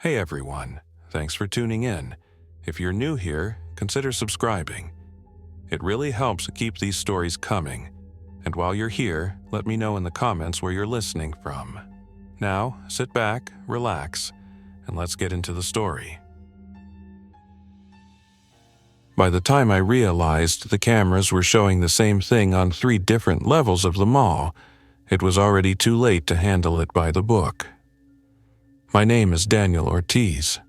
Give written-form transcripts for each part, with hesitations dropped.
Hey everyone, thanks for tuning in. If you're new here, consider subscribing. It really helps keep these stories coming. And while you're here, let me know in the comments where you're listening from. Now, sit back, relax, and let's get into the story. By the time I realized the cameras were showing the same thing on 3 different levels of the mall, it was already too late to handle it by the book. My name is Daniel Ortiz.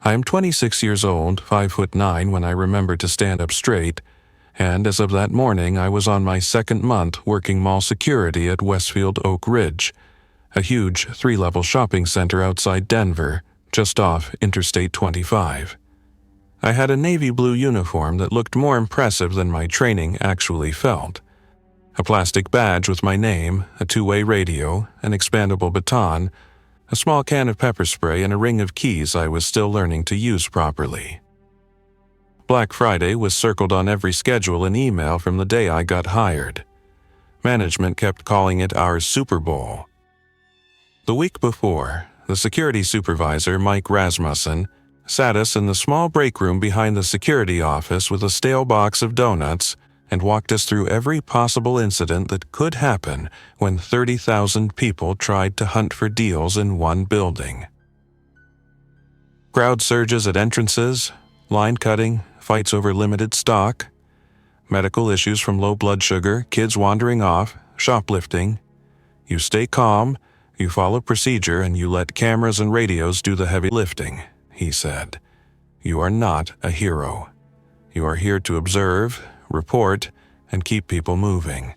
I am 26 years old, 5'9" when I remember to stand up straight, and as of that morning I was on my 2nd month working mall security at Westfield Oak Ridge, a huge 3-level shopping center outside Denver, just off Interstate 25. I had a navy blue uniform that looked more impressive than my training actually felt. A plastic badge with my name, a 2-way radio, an expandable baton, a small can of pepper spray, and a ring of keys I was still learning to use properly. Black Friday was circled on every schedule and email from the day I got hired. Management kept calling it our Super Bowl. The week before, the security supervisor, Mike Rasmussen, sat us in the small break room behind the security office with a stale box of donuts and walked us through every possible incident that could happen when 30,000 people tried to hunt for deals in one building. Crowd surges at entrances, line cutting, fights over limited stock, medical issues from low blood sugar, kids wandering off, shoplifting. You stay calm, you follow procedure, and you let cameras and radios do the heavy lifting, he said. You are not a hero. You are here to observe, report, and keep people moving.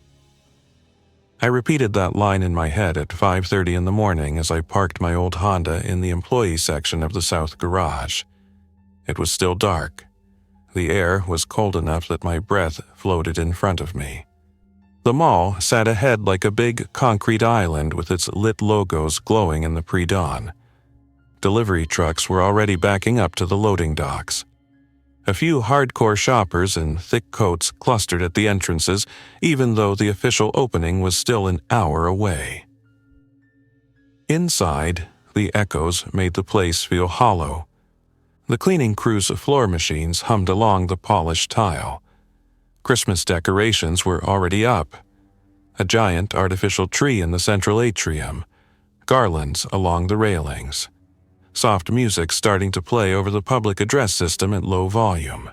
I repeated that line in my head at 5:30 in the morning as I parked my old Honda in the employee section of the south garage. It was still dark. The air was cold enough that my breath floated in front of me. The mall sat ahead like a big concrete island with its lit logos glowing in the pre-dawn. Delivery trucks were already backing up to the loading docks. A few hardcore shoppers in thick coats clustered at the entrances, even though the official opening was still an hour away. Inside, the echoes made the place feel hollow. The cleaning crew's floor machines hummed along the polished tile. Christmas decorations were already up. A giant artificial tree in the central atrium, garlands along the railings. Soft music starting to play over the public address system at low volume.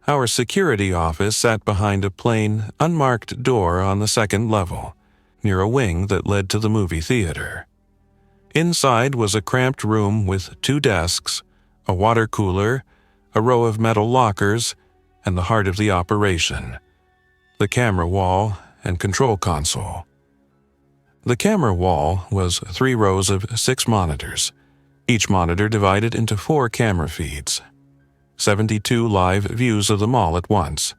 Our security office sat behind a plain, unmarked door on the 2nd level, near a wing that led to the movie theater. Inside was a cramped room with 2 desks, a water cooler, a row of metal lockers, and the heart of the operation, the camera wall and control console. The camera wall was 3 rows of 6 monitors, each monitor divided into 4 camera feeds. 72 live views of the mall at once.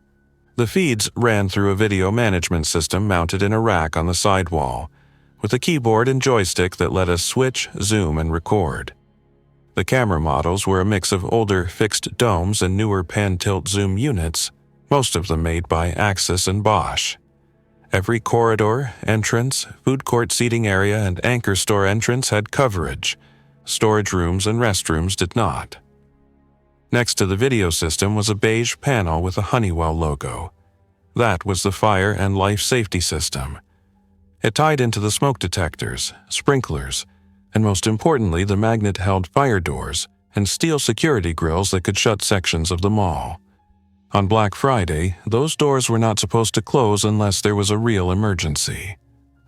The feeds ran through a video management system mounted in a rack on the side wall, with a keyboard and joystick that let us switch, zoom, and record. The camera models were a mix of older fixed domes and newer pan-tilt zoom units, most of them made by Axis and Bosch. Every corridor, entrance, food court seating area, and anchor store entrance had coverage. Storage rooms and restrooms did not. Next to the video system was a beige panel with a Honeywell logo. That was the fire and life safety system. It tied into the smoke detectors, sprinklers, and most importantly the magnet-held fire doors and steel security grills that could shut sections of the mall. On Black Friday, those doors were not supposed to close unless there was a real emergency.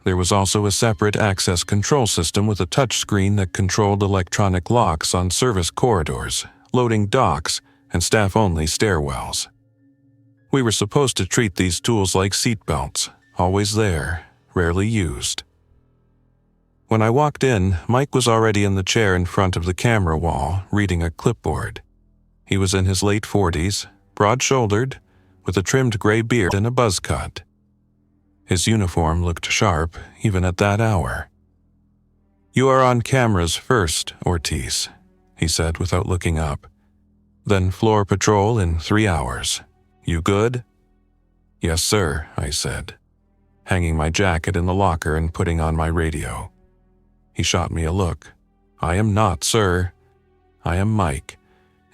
There was also a separate access control system with a touchscreen that controlled electronic locks on service corridors, loading docks, and staff-only stairwells. We were supposed to treat these tools like seatbelts, always there, rarely used. When I walked in, Mike was already in the chair in front of the camera wall, reading a clipboard. He was in his late 40s, broad-shouldered, with a trimmed gray beard and a buzz cut. His uniform looked sharp, even at that hour. "You are on cameras first, Ortiz," he said without looking up. "Then floor patrol in 3 hours. You good?" "Yes, sir," I said, hanging my jacket in the locker and putting on my radio. He shot me a look. I am not, sir. I am Mike.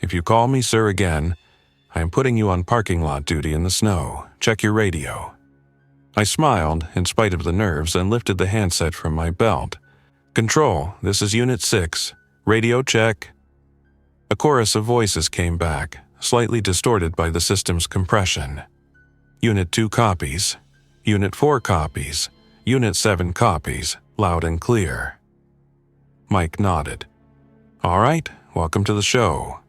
If you call me sir again, I am putting you on parking lot duty in the snow. Check your radio." I smiled, in spite of the nerves, and lifted the handset from my belt. "Control, this is Unit 6. Radio check." A chorus of voices came back, slightly distorted by the system's compression. "Unit 2 copies. Unit 4 copies. Unit 7 copies, loud and clear." Mike nodded. "All right, welcome to the show."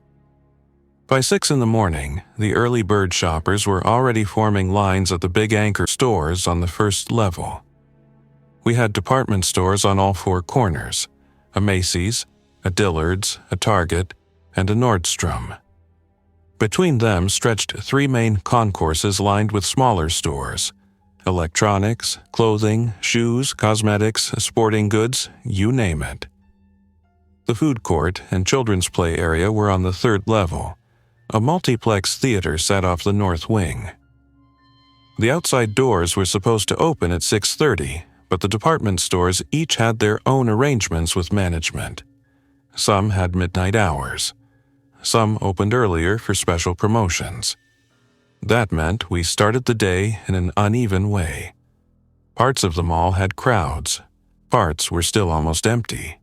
By 6 in the morning, the early bird shoppers were already forming lines at the big anchor stores on the first level. We had department stores on all 4 corners: a Macy's, a Dillard's, a Target, and a Nordstrom. Between them stretched 3 main concourses lined with smaller stores: electronics, clothing, shoes, cosmetics, sporting goods, you name it. The food court and children's play area were on the 3rd level. A multiplex theater sat off the north wing. The outside doors were supposed to open at 6:30, but the department stores each had their own arrangements with management. Some had midnight hours. Some opened earlier for special promotions. That meant we started the day in an uneven way. Parts of the mall had crowds. Parts were still almost empty.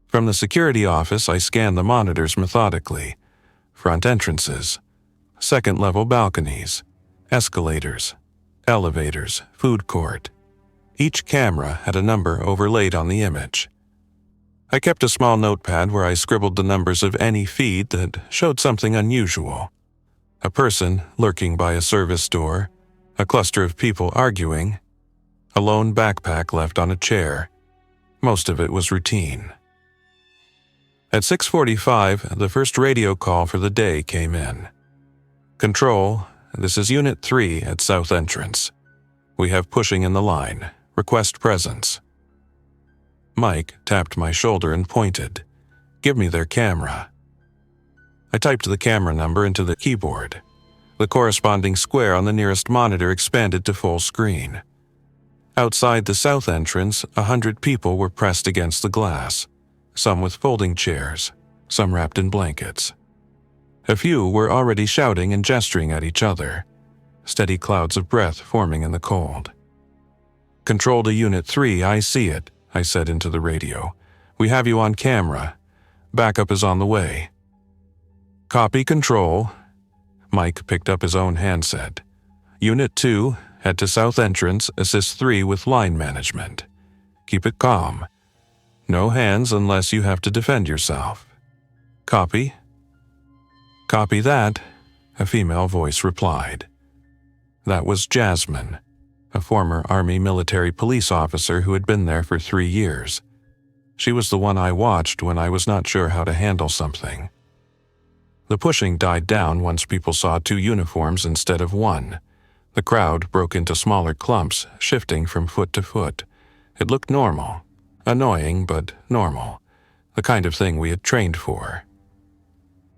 From the security office, I scanned the monitors methodically. Front entrances, second-level balconies, escalators, elevators, food court. Each camera had a number overlaid on the image. I kept a small notepad where I scribbled the numbers of any feed that showed something unusual. A person lurking by a service door, a cluster of people arguing, a lone backpack left on a chair. Most of it was routine. At 6:45, the first radio call for the day came in. "Control, this is Unit 3 at South Entrance. We have pushing in the line. Request presence." Mike tapped my shoulder and pointed. "Give me their camera." I typed the camera number into the keyboard. The corresponding square on the nearest monitor expanded to full screen. Outside the south entrance, 100 people were pressed against the glass, some with folding chairs, some wrapped in blankets. A few were already shouting and gesturing at each other, steady clouds of breath forming in the cold. "Control to Unit 3, I see it," I said into the radio. "We have you on camera. Backup is on the way." "Copy, Control." Mike picked up his own handset. "Unit 2, head to South Entrance, assist 3 with line management. Keep it calm. No hands unless you have to defend yourself." "Copy." "Copy that," a female voice replied. That was Jasmine, a former Army military police officer who had been there for 3 years. She was the one I watched when I was not sure how to handle something. The pushing died down once people saw 2 uniforms instead of 1. The crowd broke into smaller clumps, shifting from foot to foot. It looked normal. Annoying, but normal. The kind of thing we had trained for.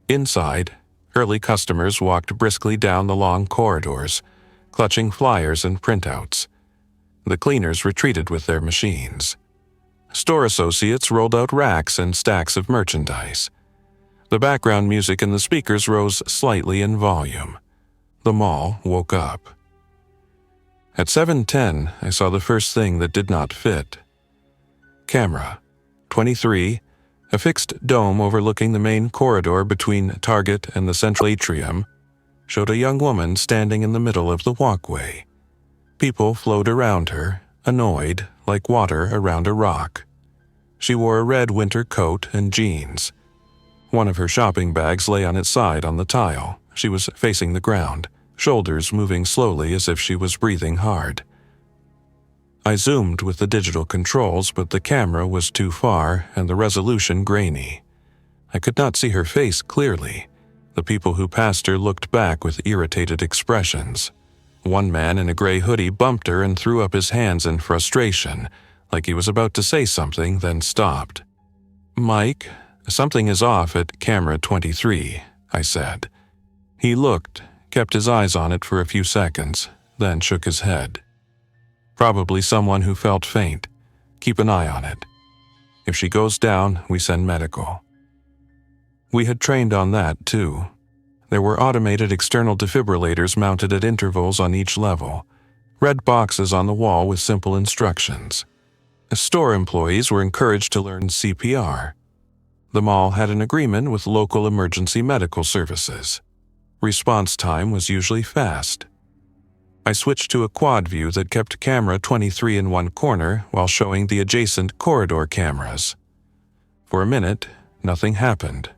Inside, early customers walked briskly down the long corridors, clutching flyers and printouts. The cleaners retreated with their machines. Store associates rolled out racks and stacks of merchandise. The background music in the speakers rose slightly in volume. The mall woke up. At 7:10, I saw the first thing that did not fit. Camera 23, a fixed dome overlooking the main corridor between Target and the central atrium, showed a young woman standing in the middle of the walkway. People flowed around her, annoyed, like water around a rock. She wore a red winter coat and jeans. One of her shopping bags lay on its side on the tile. She was facing the ground, shoulders moving slowly as if she was breathing hard. I zoomed with the digital controls, but the camera was too far and the resolution grainy. I could not see her face clearly. The people who passed her looked back with irritated expressions. One man in a gray hoodie bumped her and threw up his hands in frustration, like he was about to say something, then stopped. "Mike, something is off at camera 23, I said. He looked, kept his eyes on it for a few seconds, then shook his head. "Probably someone who felt faint. Keep an eye on it." If she goes down, we send medical. We had trained on that, too. There were automated external defibrillators mounted at intervals on each level, red boxes on the wall with simple instructions. Store employees were encouraged to learn CPR. The mall had an agreement with local emergency medical services. Response time was usually fast. I switched to a quad view that kept camera 23 in one corner while showing the adjacent corridor cameras. For a minute, nothing happened.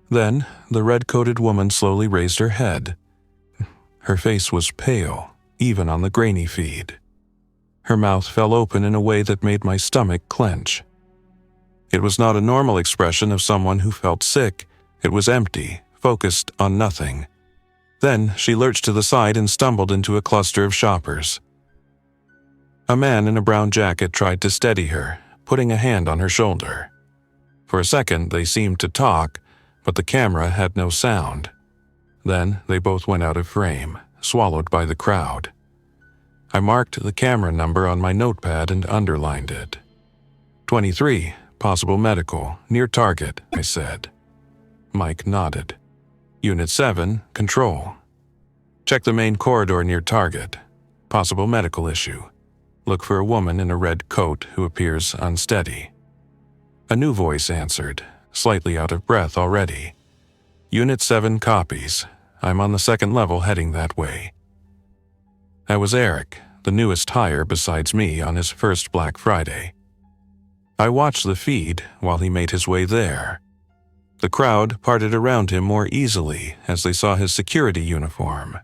Then, the red-coated woman slowly raised her head. Her face was pale, even on the grainy feed. Her mouth fell open in a way that made my stomach clench. It was not a normal expression of someone who felt sick. It was empty, focused on nothing. Then she lurched to the side and stumbled into a cluster of shoppers. A man in a brown jacket tried to steady her, putting a hand on her shoulder. For a second, they seemed to talk, but the camera had no sound. Then they both went out of frame, swallowed by the crowd. I marked the camera number on my notepad and underlined it. 23, possible medical, near target, I said. Mike nodded. Unit 7, control. Check the main corridor near target. Possible medical issue. Look for a woman in a red coat who appears unsteady. A new voice answered, slightly out of breath already. Unit 7 copies. I'm on the second level heading that way. That was Eric, the newest hire besides me on his first Black Friday. I watched the feed while he made his way there. The crowd parted around him more easily as they saw his security uniform.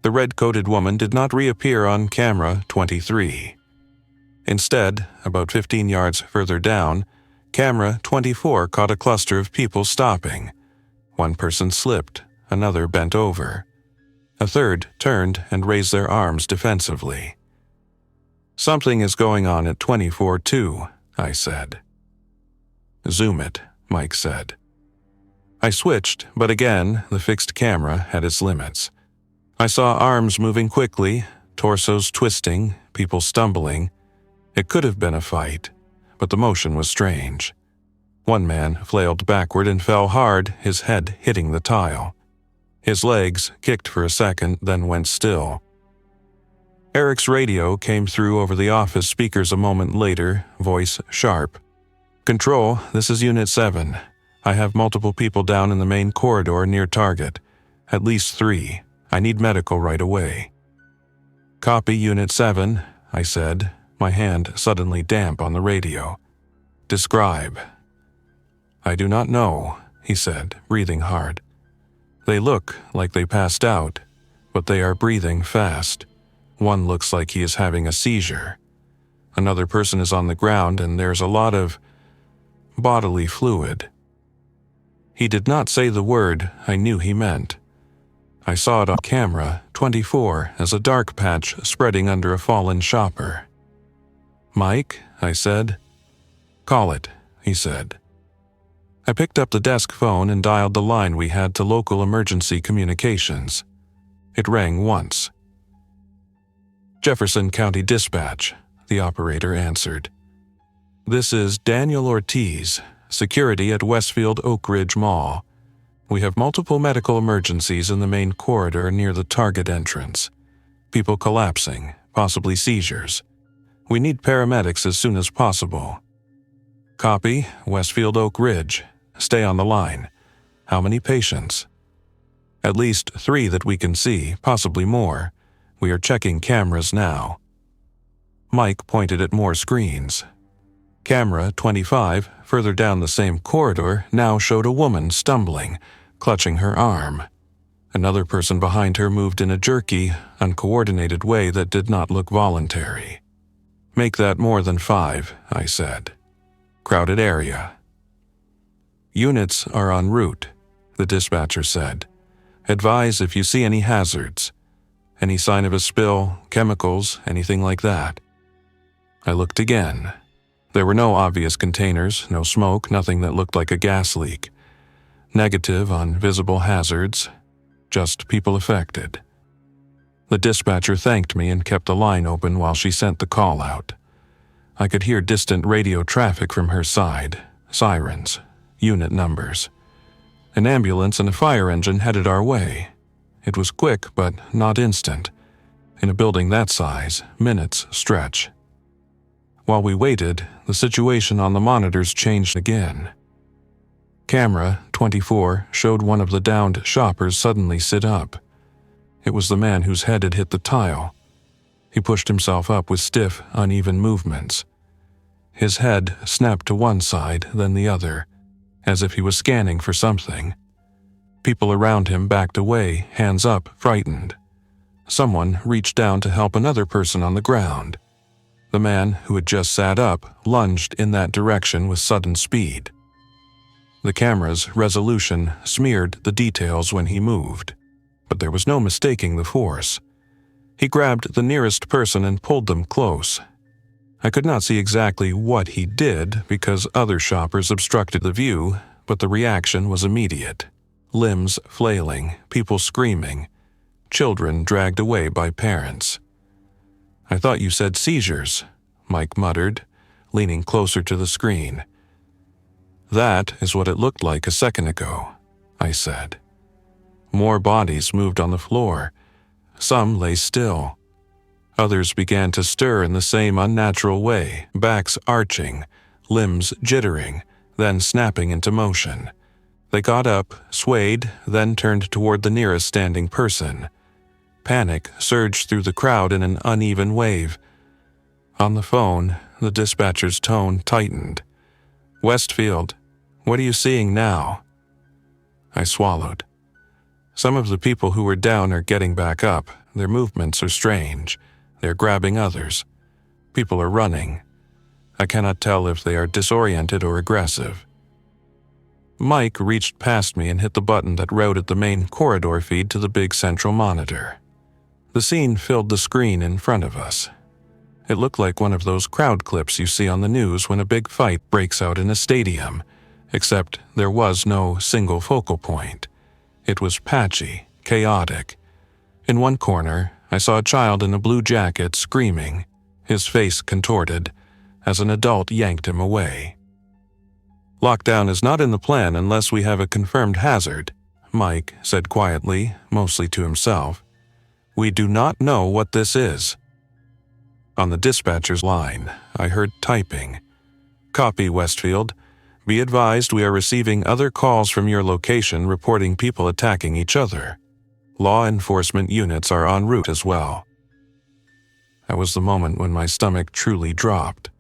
The red-coated woman did not reappear on camera 23. Instead, about 15 yards further down, camera 24 caught a cluster of people stopping. One person slipped, another bent over. A third turned and raised their arms defensively. Something is going on at 24 too, I said. Zoom it, Mike said. I switched, but again, the fixed camera had its limits. I saw arms moving quickly, torsos twisting, people stumbling. It could have been a fight, but the motion was strange. One man flailed backward and fell hard, his head hitting the tile. His legs kicked for a second, then went still. Eric's radio came through over the office speakers a moment later, voice sharp. Control, this is Unit 7. I have multiple people down in the main corridor near target. At least 3. I need medical right away. Copy Unit 7, I said, my hand suddenly damp on the radio. Describe. I do not know, he said, breathing hard. They look like they passed out, but they are breathing fast. One looks like he is having a seizure. Another person is on the ground and there's a lot of bodily fluid. He did not say the word I knew he meant. I saw it on camera 24 as a dark patch spreading under a fallen shopper. Mike, I said. Call it, he said. I picked up the desk phone and dialed the line we had to local emergency communications. It rang once. Jefferson County Dispatch, the operator answered. This is Daniel Ortiz, security at Westfield Oak Ridge Mall. We have multiple medical emergencies in the main corridor near the target entrance. People collapsing, possibly seizures. We need paramedics as soon as possible. Copy, Westfield Oak Ridge. Stay on the line. How many patients? At least 3 that we can see, possibly more. We are checking cameras now. Mike pointed at more screens. Camera 25, further down the same corridor, now showed a woman stumbling, clutching her arm. Another person behind her moved in a jerky, uncoordinated way that did not look voluntary. Make that more than 5, I said. Crowded area. Units are en route, the dispatcher said. Advise if you see any hazards. Any sign of a spill, chemicals, anything like that. I looked again. There were no obvious containers, no smoke, nothing that looked like a gas leak. Negative on visible hazards, just people affected. The dispatcher thanked me and kept the line open while she sent the call out. I could hear distant radio traffic from her side, sirens, unit numbers. An ambulance and a fire engine headed our way. It was quick, but not instant. In a building that size, minutes stretch. While we waited, the situation on the monitors changed again. Camera 24 showed one of the downed shoppers suddenly sit up. It was the man whose head had hit the tile. He pushed himself up with stiff, uneven movements. His head snapped to one side, then the other, as if he was scanning for something. People around him backed away, hands up, frightened. Someone reached down to help another person on the ground. The man who had just sat up lunged in that direction with sudden speed. The camera's resolution smeared the details when he moved, but there was no mistaking the force. He grabbed the nearest person and pulled them close. I could not see exactly what he did because other shoppers obstructed the view, but the reaction was immediate. Limbs flailing, people screaming, children dragged away by parents. "I thought you said seizures," Mike muttered, leaning closer to the screen. "That is what it looked like a second ago," I said. More bodies moved on the floor. Some lay still. Others began to stir in the same unnatural way, backs arching, limbs jittering, then snapping into motion. They got up, swayed, then turned toward the nearest standing person. Panic surged through the crowd in an uneven wave. On the phone, the dispatcher's tone tightened. "Westfield, what are you seeing now?" I swallowed. Some of the people who were down are getting back up. Their movements are strange. They're grabbing others. People are running. I cannot tell if they are disoriented or aggressive. Mike reached past me and hit the button that routed the main corridor feed to the big central monitor. The scene filled the screen in front of us. It looked like one of those crowd clips you see on the news when a big fight breaks out in a stadium, except there was no single focal point. It was patchy, chaotic. In one corner, I saw a child in a blue jacket screaming, his face contorted, as an adult yanked him away. "Lockdown is not in the plan unless we have a confirmed hazard," Mike said quietly, mostly to himself. "We do not know what this is." On the dispatcher's line, I heard typing. "Copy, Westfield. Be advised we are receiving other calls from your location reporting people attacking each other. Law enforcement units are en route as well." That was the moment when my stomach truly dropped.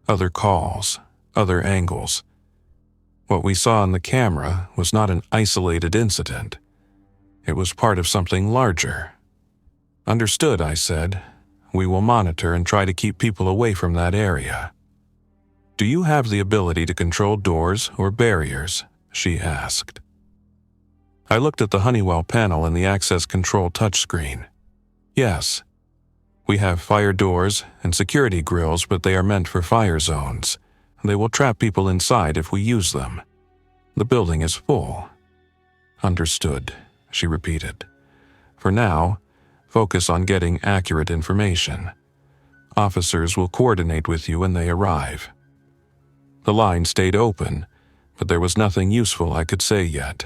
Other calls, other angles. What we saw on the camera was not an isolated incident. It was part of something larger. "Understood," I said. "We will monitor and try to keep people away from that area." "Do you have the ability to control doors or barriers?" she asked. I looked at the Honeywell panel and the access control touchscreen. "Yes. We have fire doors and security grills, but they are meant for fire zones. They will trap people inside if we use them. The building is full." "Understood," she repeated. "For now, focus on getting accurate information. Officers will coordinate with you when they arrive." The line stayed open, but there was nothing useful I could say yet.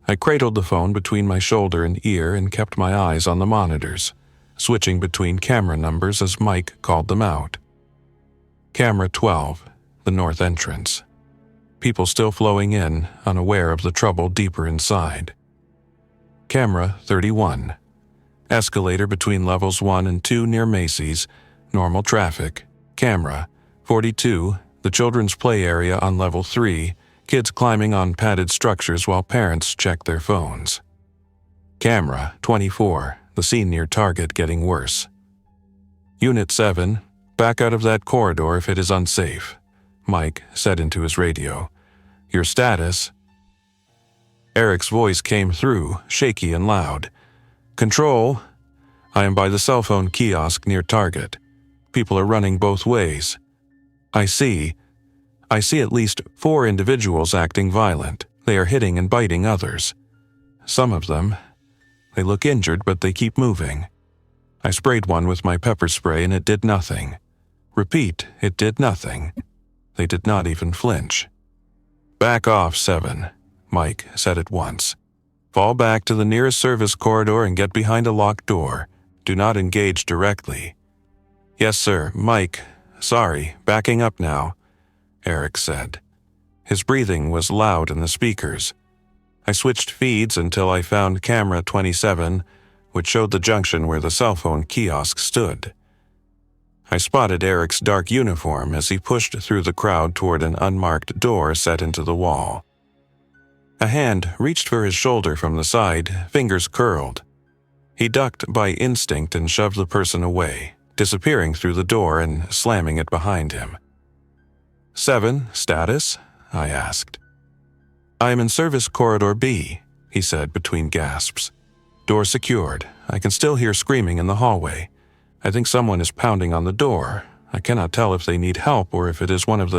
I cradled the phone between my shoulder and ear and kept my eyes on the monitors, switching between camera numbers as Mike called them out. Camera 12, the north entrance. People still flowing in, unaware of the trouble deeper inside. Camera 31. Escalator between levels 1 and 2 near Macy's, normal traffic. Camera 42, the children's play area on level 3, kids climbing on padded structures while parents check their phones. Camera 24, the scene near Target getting worse. Unit 7, back out of that corridor if it is unsafe, Mike said into his radio. "Your status?" Eric's voice came through, shaky and loud. "Control, I am by the cell phone kiosk near Target. People are running both ways. I see at least 4 individuals acting violent. They are hitting and biting others. Some of them, they look injured but they keep moving. I sprayed one with my pepper spray and it did nothing. Repeat, it did nothing. They did not even flinch. "Back off, 7, Mike said at once. "Fall back to the nearest service corridor and get behind a locked door. Do not engage directly." "Yes, sir, Mike. Sorry, backing up now," Eric said. His breathing was loud in the speakers. I switched feeds until I found camera 27, which showed the junction where the cell phone kiosk stood. I spotted Eric's dark uniform as he pushed through the crowd toward an unmarked door set into the wall. A hand reached for his shoulder from the side, fingers curled. He ducked by instinct and shoved the person away, disappearing through the door and slamming it behind him. 7, status? I asked. "I am in service corridor B," he said between gasps. "Door secured. I can still hear screaming in the hallway. I think someone is pounding on the door. I cannot tell if they need help or if it is one of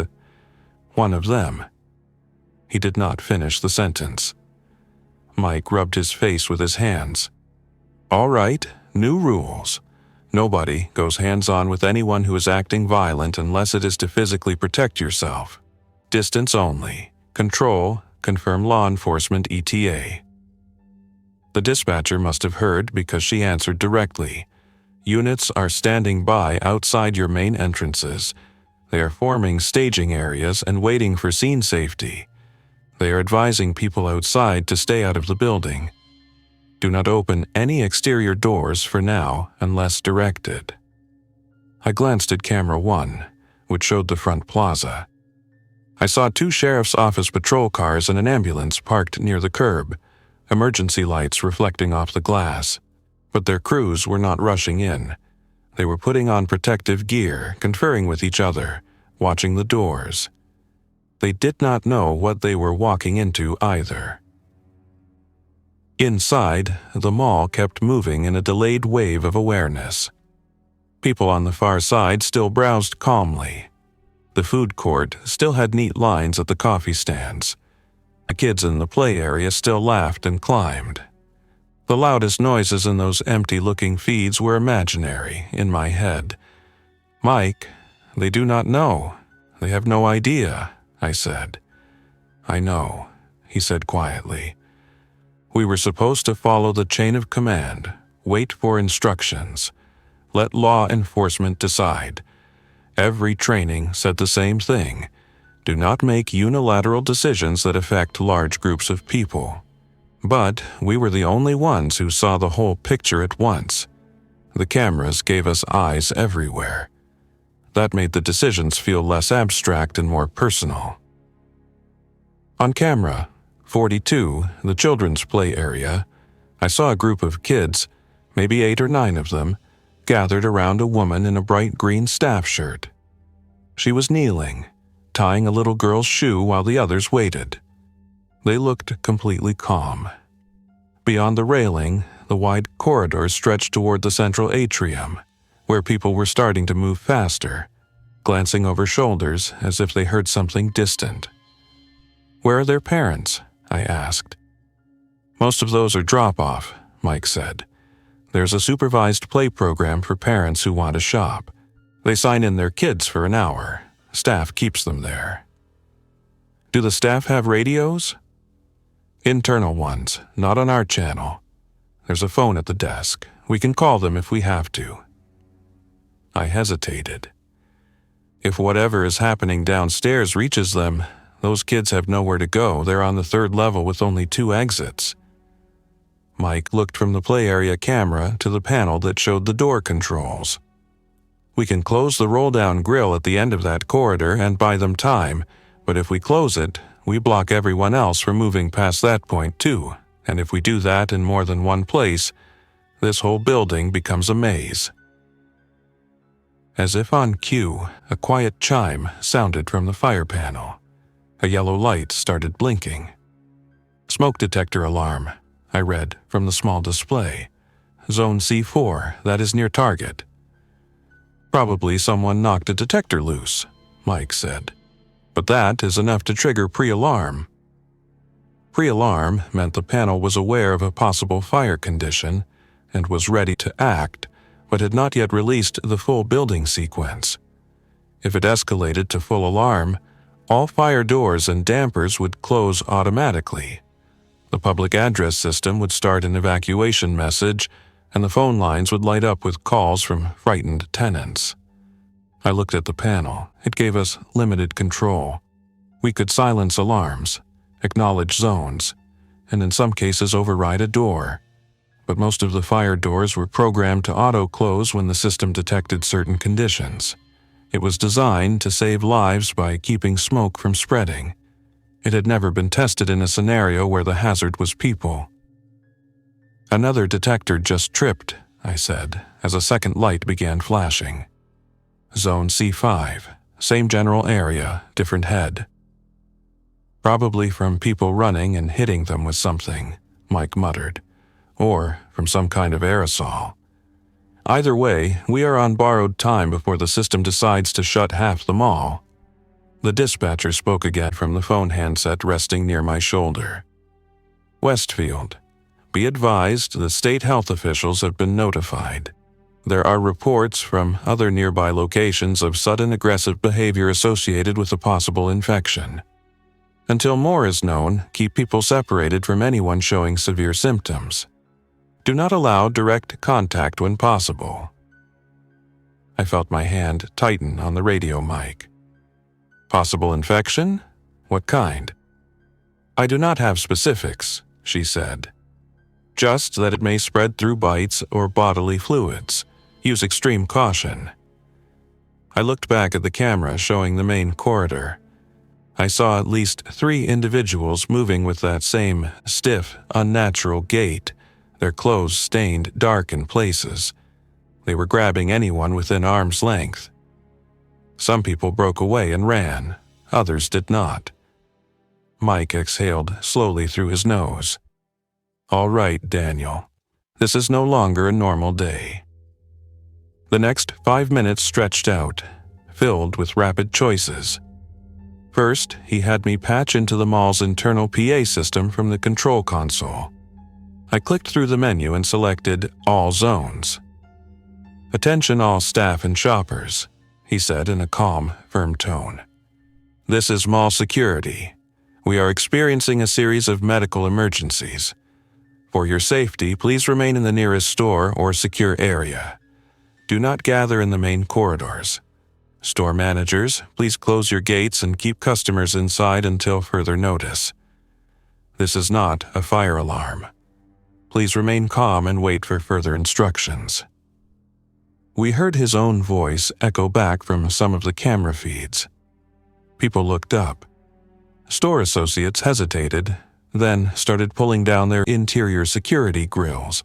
them." He did not finish the sentence. Mike rubbed his face with his hands. "All right, new rules. Nobody goes hands-on with anyone who is acting violent unless it is to physically protect yourself. Distance only. Control, confirm law enforcement ETA." The dispatcher must have heard because she answered directly. "Units are standing by outside your main entrances. They are forming staging areas and waiting for scene safety. They are advising people outside to stay out of the building. Do not open any exterior doors for now unless directed." I glanced at camera 1, which showed the front plaza. I saw 2 sheriff's office patrol cars and an ambulance parked near the curb, emergency lights reflecting off the glass. But their crews were not rushing in. They were putting on protective gear, conferring with each other, watching the doors. They did not know what they were walking into either. Inside, the mall kept moving in a delayed wave of awareness. People on the far side still browsed calmly. The food court still had neat lines at the coffee stands. The kids in the play area still laughed and climbed. The loudest noises in those empty-looking feeds were imaginary, in my head. "Mike, they do not know. They have no idea," I said. "I know," he said quietly. "We were supposed to follow the chain of command, wait for instructions, let law enforcement decide. Every training said the same thing. Do not make unilateral decisions that affect large groups of people. But we were the only ones who saw the whole picture at once. The cameras gave us eyes everywhere. That made the decisions feel less abstract and more personal." On camera 42, the children's play area, I saw a group of kids, maybe 8 or 9 of them, gathered around a woman in a bright green staff shirt. She was kneeling, tying a little girl's shoe while the others waited. They looked completely calm. Beyond the railing, the wide corridor stretched toward the central atrium, where people were starting to move faster, glancing over shoulders as if they heard something distant. "Where are their parents?" I asked. "Most of those are drop-off," Mike said. "There's a supervised play program for parents who want to shop. They sign in their kids for an hour. Staff keeps them there." "Do the staff have radios?" "Internal ones, not on our channel. There's a phone at the desk. We can call them if we have to." I hesitated. If whatever is happening downstairs reaches them, those kids have nowhere to go. They're on the 3rd level with only 2 exits. Mike looked from the play area camera to the panel that showed the door controls. "We can close the roll-down grill at the end of that corridor and buy them time, but if we close it, we block everyone else from moving past that point too, and if we do that in more than one place, this whole building becomes a maze." As if on cue, a quiet chime sounded from the fire panel. A yellow light started blinking. "Smoke detector alarm," I read from the small display. "Zone C4, that is near target." "Probably someone knocked a detector loose," Mike said. "But that is enough to trigger pre-alarm." Pre-alarm meant the panel was aware of a possible fire condition and was ready to act, but had not yet released the full building sequence. If it escalated to full alarm, all fire doors and dampers would close automatically. The public address system would start an evacuation message, and the phone lines would light up with calls from frightened tenants. I looked at the panel. It gave us limited control. We could silence alarms, acknowledge zones, and in some cases override a door. But most of the fire doors were programmed to auto-close when the system detected certain conditions. It was designed to save lives by keeping smoke from spreading. It had never been tested in a scenario where the hazard was people. "Another detector just tripped," I said, as a second light began flashing. "Zone C5, same general area, different head." "Probably from people running and hitting them with something," Mike muttered, "or from some kind of aerosol. Either way, we are on borrowed time before the system decides to shut half the mall." The dispatcher spoke again from the phone handset resting near my shoulder. "Westfield, be advised the state health officials have been notified. There are reports from other nearby locations of sudden aggressive behavior associated with a possible infection. Until more is known, keep people separated from anyone showing severe symptoms. Do not allow direct contact when possible." I felt my hand tighten on the radio mic. "Possible infection? What kind?" "I do not have specifics," she said. "Just that it may spread through bites or bodily fluids. Use extreme caution." I looked back at the camera showing the main corridor. I saw at least 3 individuals moving with that same stiff, unnatural gait, their clothes stained dark in places. They were grabbing anyone within arm's length. Some people broke away and ran, others did not. Mike exhaled slowly through his nose. "All right, Daniel. This is no longer a normal day." The next 5 minutes stretched out, filled with rapid choices. First, he had me patch into the mall's internal PA system from the control console. I clicked through the menu and selected All Zones. "Attention all staff and shoppers," he said in a calm, firm tone. "This is mall security. We are experiencing a series of medical emergencies. For your safety, please remain in the nearest store or secure area. Do not gather in the main corridors. Store managers, please close your gates and keep customers inside until further notice. This is not a fire alarm. Please remain calm and wait for further instructions." We heard his own voice echo back from some of the camera feeds. People looked up. Store associates hesitated, then started pulling down their interior security grills,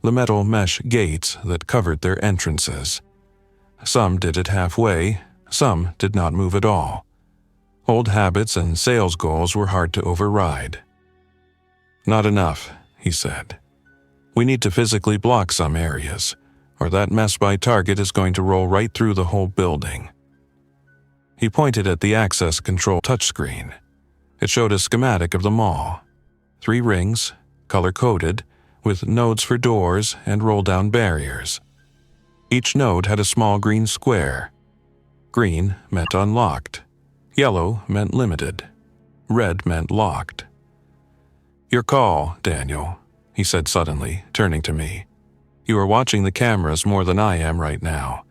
the metal mesh gates that covered their entrances. Some did it halfway, some did not move at all. Old habits and sales goals were hard to override. "Not enough," he said. "We need to physically block some areas, or that mess by Target is going to roll right through the whole building." He pointed at the access control touchscreen. It showed a schematic of the mall. 3 rings, color-coded, with nodes for doors and roll-down barriers. Each node had a small green square. Green meant unlocked. Yellow meant limited. Red meant locked. "Your call, Daniel," he said suddenly, turning to me. "You are watching the cameras more than I am right now.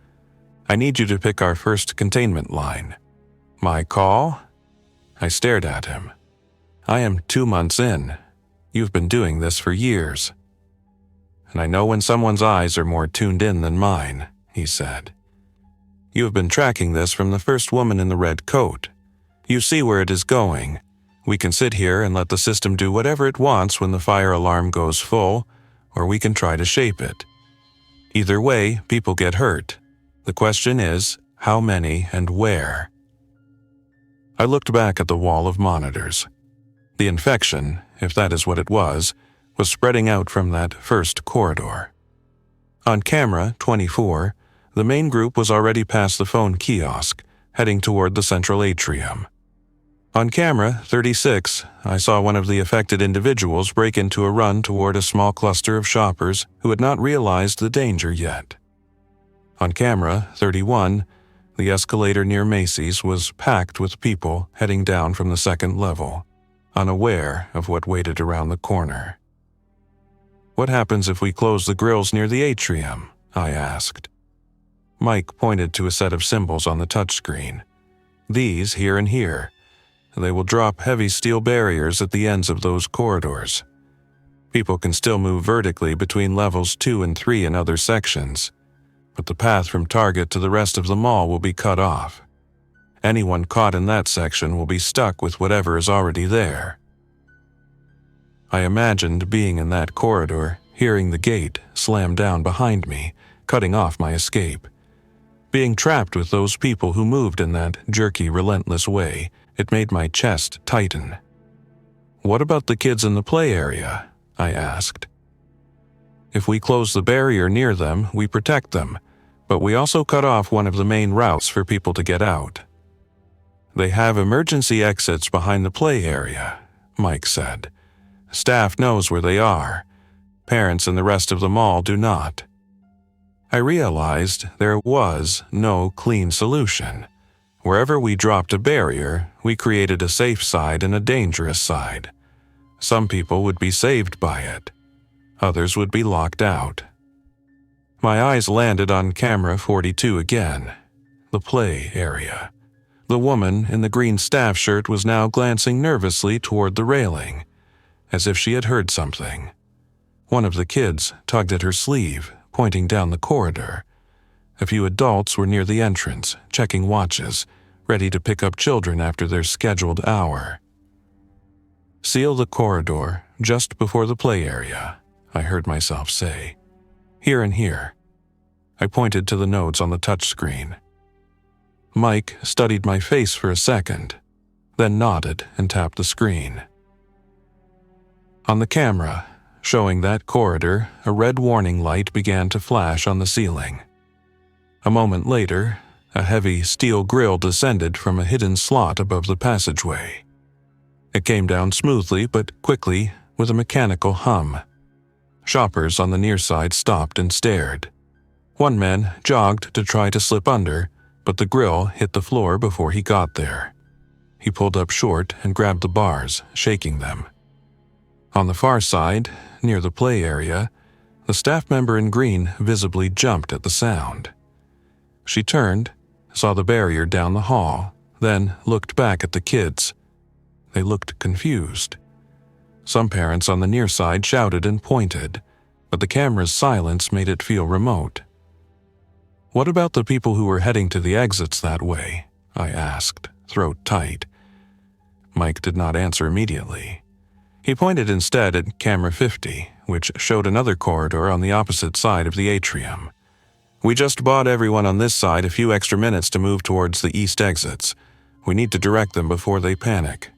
I need you to pick our first containment line." "My call?" I stared at him. "I am 2 months in. You've been doing this for years." "And I know when someone's eyes are more tuned in than mine," he said. "You have been tracking this from the first woman in the red coat. You see where it is going. We can sit here and let the system do whatever it wants when the fire alarm goes full, or we can try to shape it. Either way, people get hurt. The question is, how many and where?" I looked back at the wall of monitors. The infection, if that is what it was spreading out from that first corridor. On camera 24, the main group was already past the phone kiosk, heading toward the central atrium. On camera 36, I saw one of the affected individuals break into a run toward a small cluster of shoppers who had not realized the danger yet. On camera 31, The escalator near Macy's was packed with people heading down from the second level, unaware of what waited around the corner. "What happens if we close the grills near the atrium?" I asked. Mike pointed to a set of symbols on the touchscreen. "These here and here. They will drop heavy steel barriers at the ends of those corridors. People can still move vertically between levels 2 and 3 in other sections, but the path from Target to the rest of the mall will be cut off. Anyone caught in that section will be stuck with whatever is already there." I imagined being in that corridor, hearing the gate slam down behind me, cutting off my escape. Being trapped with those people who moved in that jerky, relentless way, it made my chest tighten. "What about the kids in the play area?" I asked. "If we close the barrier near them, we protect them, but we also cut off one of the main routes for people to get out." "They have emergency exits behind the play area," Mike said. "Staff knows where they are. Parents in the rest of the mall do not." I realized there was no clean solution. Wherever we dropped a barrier, we created a safe side and a dangerous side. Some people would be saved by it. Others would be locked out. My eyes landed on camera 42 again. The play area. The woman in the green staff shirt was now glancing nervously toward the railing, as if she had heard something. One of the kids tugged at her sleeve, pointing down the corridor. A few adults were near the entrance, checking watches, ready to pick up children after their scheduled hour. "Seal the corridor just before the play area," I heard myself say. "Here and here." I pointed to the notes on the touchscreen. Mike studied my face for a second, then nodded and tapped the screen. On the camera, showing that corridor, a red warning light began to flash on the ceiling. A moment later, a heavy steel grill descended from a hidden slot above the passageway. It came down smoothly but quickly with a mechanical hum. Shoppers on the near side stopped and stared. One man jogged to try to slip under, but the grill hit the floor before he got there. He pulled up short and grabbed the bars, shaking them. On the far side, near the play area, the staff member in green visibly jumped at the sound. She turned, saw the barrier down the hall, then looked back at the kids. They looked confused. Some parents on the near side shouted and pointed, but the camera's silence made it feel remote. "What about the people who were heading to the exits that way?" I asked, throat tight. Mike did not answer immediately. He pointed instead at camera 50, which showed another corridor on the opposite side of the atrium. "We just bought everyone on this side a few extra minutes to move towards the east exits. We need to direct them before they panic."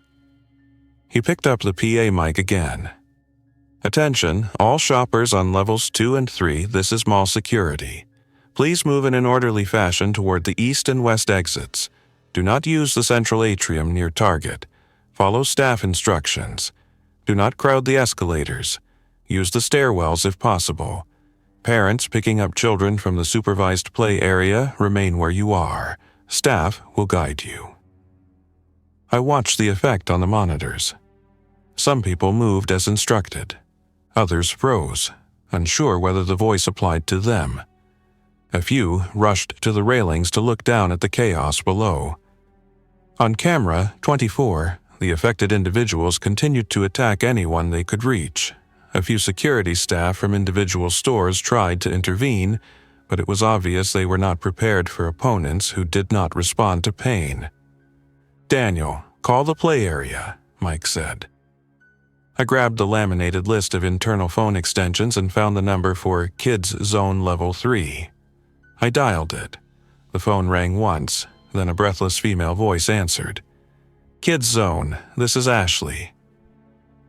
He picked up the PA mic again. "Attention, all shoppers on levels 2 and 3, this is mall security. Please move in an orderly fashion toward the east and west exits. Do not use the central atrium near Target. Follow staff instructions. Do not crowd the escalators. Use the stairwells if possible. Parents picking up children from the supervised play area, remain where you are. Staff will guide you." I watched the effect on the monitors. Some people moved as instructed. Others froze, unsure whether the voice applied to them. A few rushed to the railings to look down at the chaos below. On camera 24, the affected individuals continued to attack anyone they could reach. A few security staff from individual stores tried to intervene, but it was obvious they were not prepared for opponents who did not respond to pain. "Daniel, call the play area," Mike said. I grabbed the laminated list of internal phone extensions and found the number for Kids Zone Level 3. I dialed it. The phone rang once, then a breathless female voice answered. "Kids Zone, this is Ashley."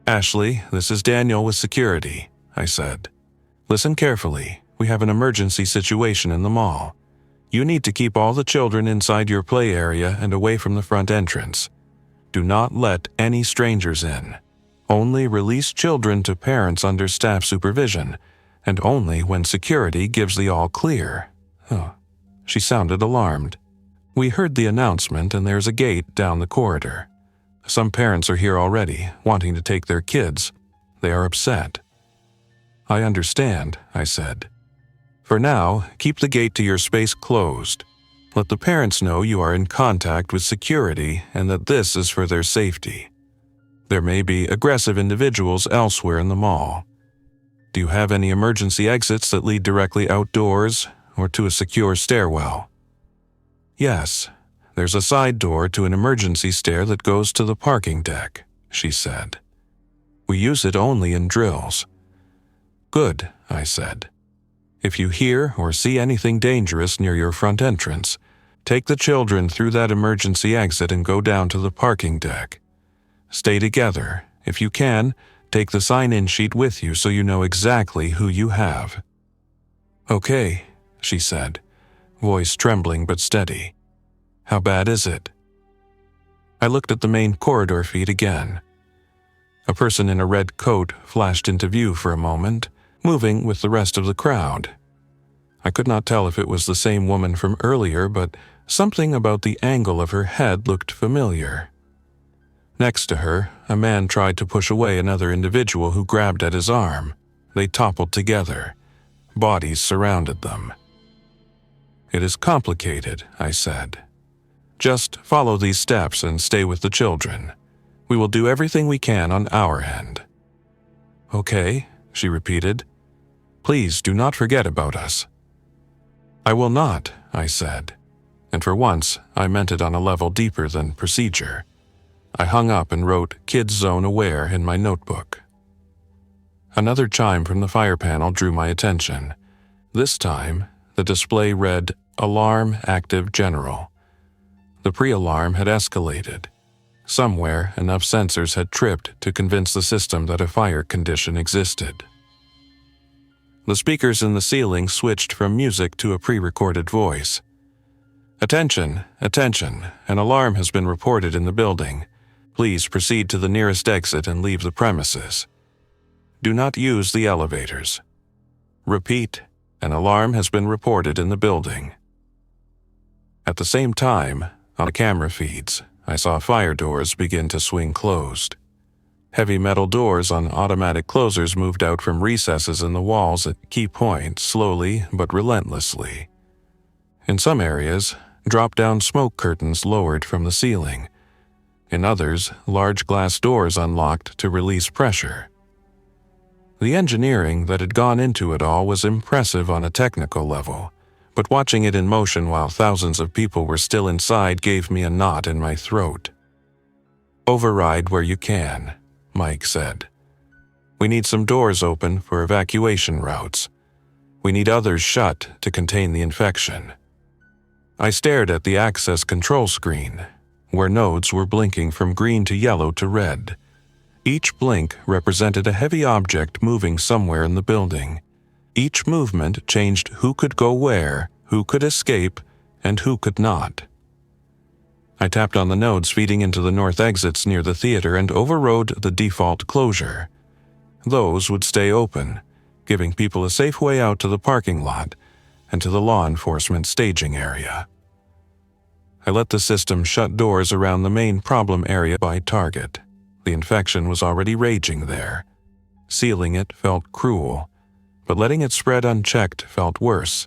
"Ashley, this is Daniel with security," I said. "Listen carefully. We have an emergency situation in the mall. You need to keep all the children inside your play area and away from the front entrance. Do not let any strangers in. Only release children to parents under staff supervision, and only when security gives the all clear." Oh, she sounded alarmed. We heard the announcement and there's a gate down the corridor. Some parents are here already, wanting to take their kids. They are upset." "I understand," I said. "For now, keep the gate to your space closed. Let the parents know you are in contact with security and that this is for their safety. There may be aggressive individuals elsewhere in the mall. Do you have any emergency exits that lead directly outdoors or to a secure stairwell?" "Yes, there's a side door to an emergency stair that goes to the parking deck," she said. "We use it only in drills." "Good," I said. "If you hear or see anything dangerous near your front entrance, take the children through that emergency exit and go down to the parking deck. Stay together. If you can, take the sign-in sheet with you so you know exactly who you have." "Okay," she said, voice trembling but steady. "How bad is it?" I looked at the main corridor feed again. A person in a red coat flashed into view for a moment, moving with the rest of the crowd. I could not tell if it was the same woman from earlier, but something about the angle of her head looked familiar. Next to her, a man tried to push away another individual who grabbed at his arm. They toppled together. Bodies surrounded them. "It is complicated," I said. "Just follow these steps and stay with the children. We will do everything we can on our end." "Okay," she repeated. "Please do not forget about us." "I will not," I said. And for once, I meant it on a level deeper than procedure. I hung up and wrote Kids Zone Aware in my notebook. Another chime from the fire panel drew my attention. This time, the display read, "Alarm Active General." The pre-alarm had escalated. Somewhere, enough sensors had tripped to convince the system that a fire condition existed. The speakers in the ceiling switched from music to a pre-recorded voice. "Attention, attention, an alarm has been reported in the building. Please proceed to the nearest exit and leave the premises. Do not use the elevators. Repeat, an alarm has been reported in the building." At the same time, on camera feeds, I saw fire doors begin to swing closed. Heavy metal doors on automatic closers moved out from recesses in the walls at key points slowly but relentlessly. In some areas, drop-down smoke curtains lowered from the ceiling. In others, large glass doors unlocked to release pressure. The engineering that had gone into it all was impressive on a technical level, but watching it in motion while thousands of people were still inside gave me a knot in my throat. "Override where you can," Mike said. "We need some doors open for evacuation routes. We need others shut to contain the infection." I stared at the access control screen, where nodes were blinking from green to yellow to red. Each blink represented a heavy object moving somewhere in the building. Each movement changed who could go where, who could escape, and who could not. I tapped on the nodes feeding into the north exits near the theater and overrode the default closure. Those would stay open, giving people a safe way out to the parking lot and to the law enforcement staging area. I let the system shut doors around the main problem area by target. The infection was already raging there. Sealing it felt cruel, but letting it spread unchecked felt worse.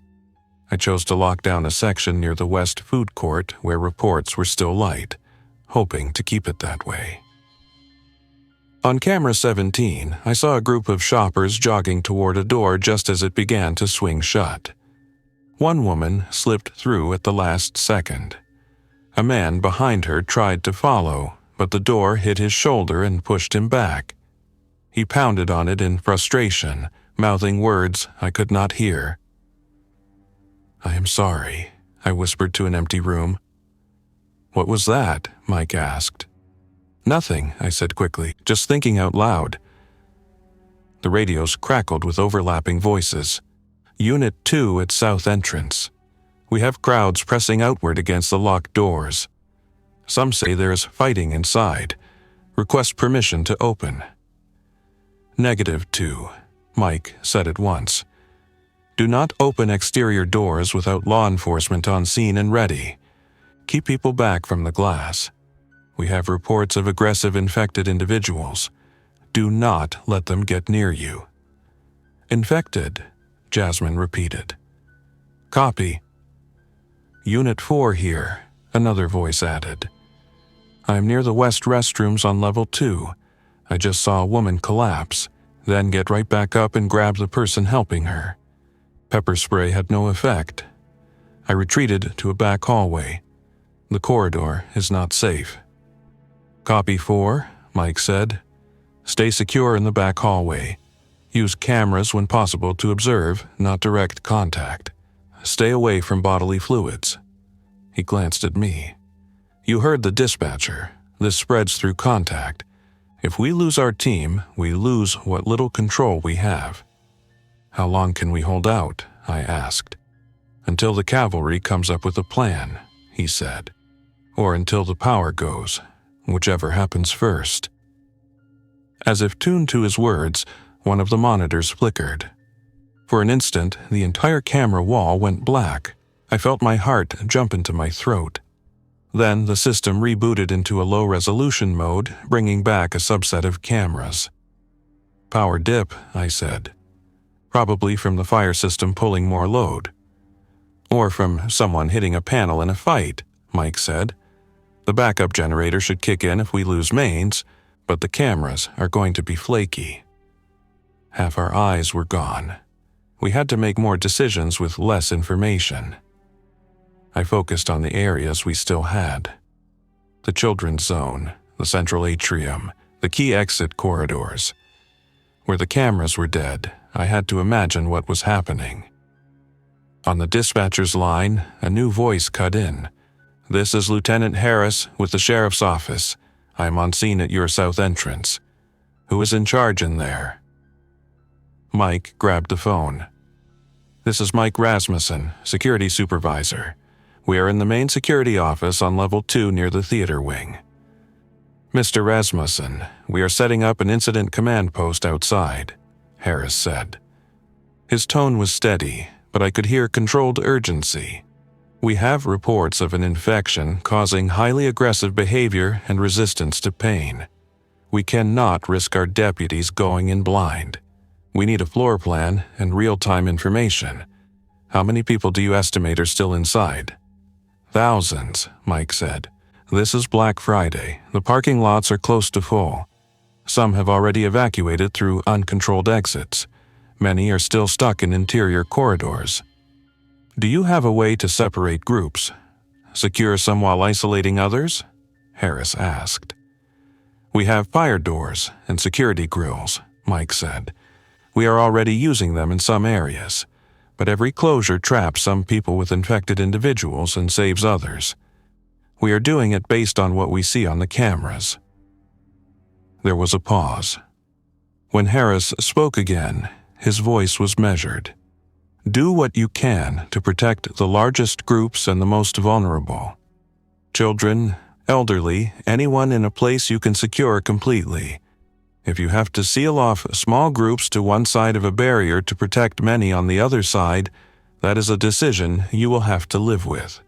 I chose to lock down a section near the West Food Court where reports were still light, hoping to keep it that way. On camera 17, I saw a group of shoppers jogging toward a door just as it began to swing shut. One woman slipped through at the last second. A man behind her tried to follow, but the door hit his shoulder and pushed him back. He pounded on it in frustration, mouthing words I could not hear. "I am sorry," I whispered to an empty room. "What was that?" Mike asked. "Nothing," I said quickly, just thinking out loud. The radios crackled with overlapping voices. "Unit 2 at South Entrance. We have crowds pressing outward against the locked doors. Some say there is fighting inside. Request permission to open." "-2, Mike said at once. "Do not open exterior doors without law enforcement on scene and ready. keep people back from the glass. We have reports of aggressive infected individuals. Do not let them get near you." "Infected," Jasmine repeated. "Copy." "Unit 4 here," another voice added. "I am near the west restrooms on level 2. I just saw a woman collapse, then get right back up and grab the person helping her. Pepper spray had no effect. I retreated to a back hallway. The corridor is not safe." "Copy 4," Mike said. "Stay secure in the back hallway. Use cameras when possible to observe, not direct contact. Stay away from bodily fluids." He glanced at me. "You heard the dispatcher. This spreads through contact. If we lose our team, we lose what little control we have." "How long can we hold out?" I asked. "Until the cavalry comes up with a plan," he said. "Or until the power goes, whichever happens first." As if tuned to his words, one of the monitors flickered. For an instant, the entire camera wall went black. I felt my heart jump into my throat. Then the system rebooted into a low-resolution mode, bringing back a subset of cameras. "Power dip," I said. "Probably from the fire system pulling more load." "Or from someone hitting a panel in a fight," Mike said. "The backup generator should kick in if we lose mains, but the cameras are going to be flaky." Half our eyes were gone. We had to make more decisions with less information. I focused on the areas we still had. The children's zone, the central atrium, the key exit corridors. Where the cameras were dead, I had to imagine what was happening. On the dispatcher's line, a new voice cut in. "This is Lieutenant Harris with the Sheriff's Office. I am on scene at your south entrance. Who is in charge in there?" Mike grabbed the phone. "This is Mike Rasmussen, Security Supervisor. We are in the main security office on level 2 near the theater wing." "Mr. Rasmussen, we are setting up an incident command post outside," Harris said. His tone was steady, but I could hear controlled urgency. "We have reports of an infection causing highly aggressive behavior and resistance to pain. We cannot risk our deputies going in blind. We need a floor plan and real-time information. How many people do you estimate are still inside?" "Thousands," Mike said. "This is Black Friday. The parking lots are close to full. Some have already evacuated through uncontrolled exits. Many are still stuck in interior corridors. Do you have a way to separate groups? Secure some while isolating others?" Harris asked. "We have fire doors and security grills," Mike said. "We are already using them in some areas. But every closure traps some people with infected individuals and saves others. We are doing it based on what we see on the cameras." There was a pause. When Harris spoke again, his voice was measured. "Do what you can to protect the largest groups and the most vulnerable. Children, elderly, anyone in a place you can secure completely. If you have to seal off small groups to one side of a barrier to protect many on the other side, that is a decision you will have to live with.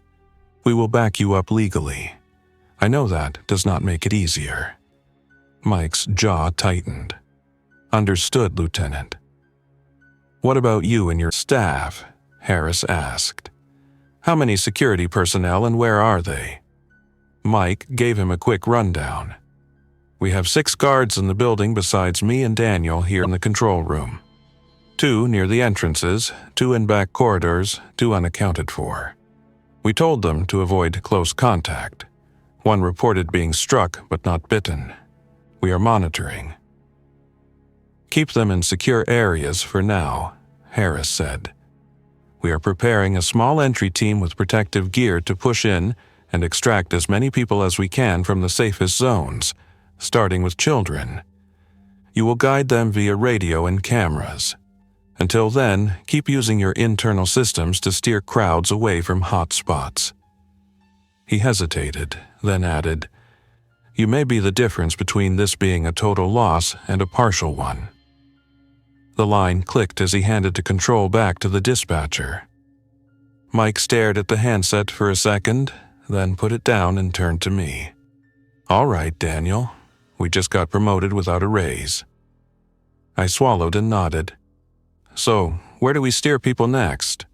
We will back you up legally. I know that does not make it easier." Mike's jaw tightened. "Understood, Lieutenant." "What about you and your staff?" Harris asked. "How many security personnel and where are they?" Mike gave him a quick rundown. "We have 6 guards in the building besides me and Daniel here in the control room. 2 near the entrances, 2 in back corridors, 2 unaccounted for. We told them to avoid close contact. 1 reported being struck but not bitten. We are monitoring." "Keep them in secure areas for now," Harris said. "We are preparing a small entry team with protective gear to push in and extract as many people as we can from the safest zones, starting with children. You will guide them via radio and cameras. Until then, keep using your internal systems to steer crowds away from hot spots." He hesitated, then added, "You may be the difference between this being a total loss and a partial one." The line clicked as he handed the control back to the dispatcher. Mike stared at the handset for a second, then put it down and turned to me. "All right, Daniel. We just got promoted without a raise." I swallowed and nodded. "So, where do we steer people next?"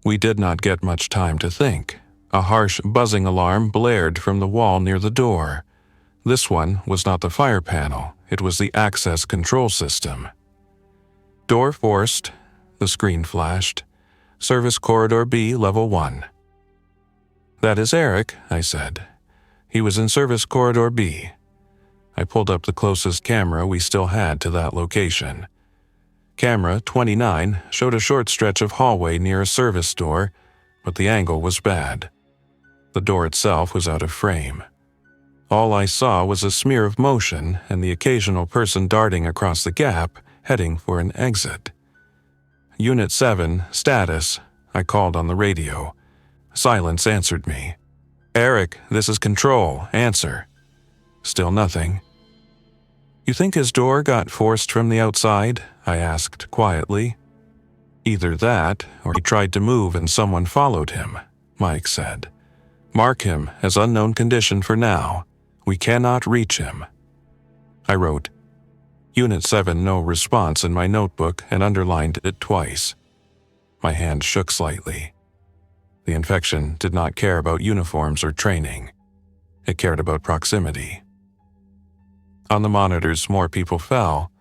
We did not get much time to think. A harsh buzzing alarm blared from the wall near the door. This one was not the fire panel, it was the access control system. "Door forced," the screen flashed. "Service Corridor B, Level 1. "That is Eric," I said. "He was in Service Corridor B." I pulled up the closest camera we still had to that location. Camera 29 showed a short stretch of hallway near a service door, but the angle was bad. The door itself was out of frame. All I saw was a smear of motion and the occasional person darting across the gap, heading for an exit. "Unit 7, status," I called on the radio. Silence answered me. "Eric, this is Control, answer." Still nothing. "You think his door got forced from the outside?" I asked quietly. "Either that, or he tried to move and someone followed him," Mike said. "Mark him as unknown condition for now. We cannot reach him." I wrote, Unit 7 no response in my notebook and underlined it twice. My hand shook slightly. The infection did not care about uniforms or training. It cared about proximity. On the monitors, more people fell.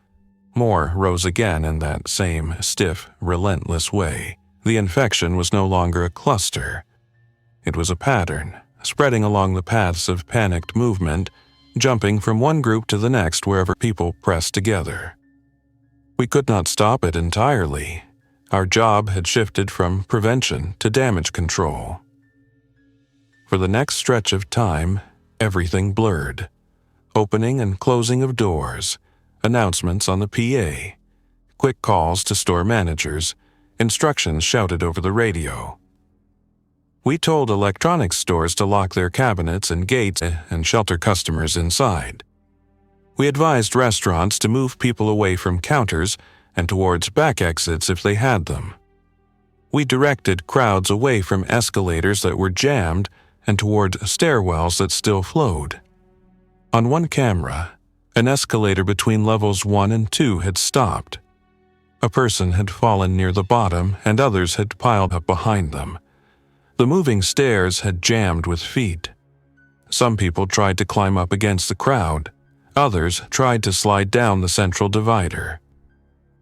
More rose again in that same stiff, relentless way. The infection was no longer a cluster. It was a pattern, spreading along the paths of panicked movement, jumping from one group to the next wherever people pressed together. We could not stop it entirely. Our job had shifted from prevention to damage control. For the next stretch of time, everything blurred. Opening and closing of doors, announcements on the PA, quick calls to store managers, instructions shouted over the radio. We told electronics stores to lock their cabinets and gates and shelter customers inside. We advised restaurants to move people away from counters and towards back exits if they had them. We directed crowds away from escalators that were jammed and toward stairwells that still flowed. On one camera, an escalator between levels 1 and 2 had stopped. A person had fallen near the bottom and others had piled up behind them. The moving stairs had jammed with feet. Some people tried to climb up against the crowd. Others tried to slide down the central divider.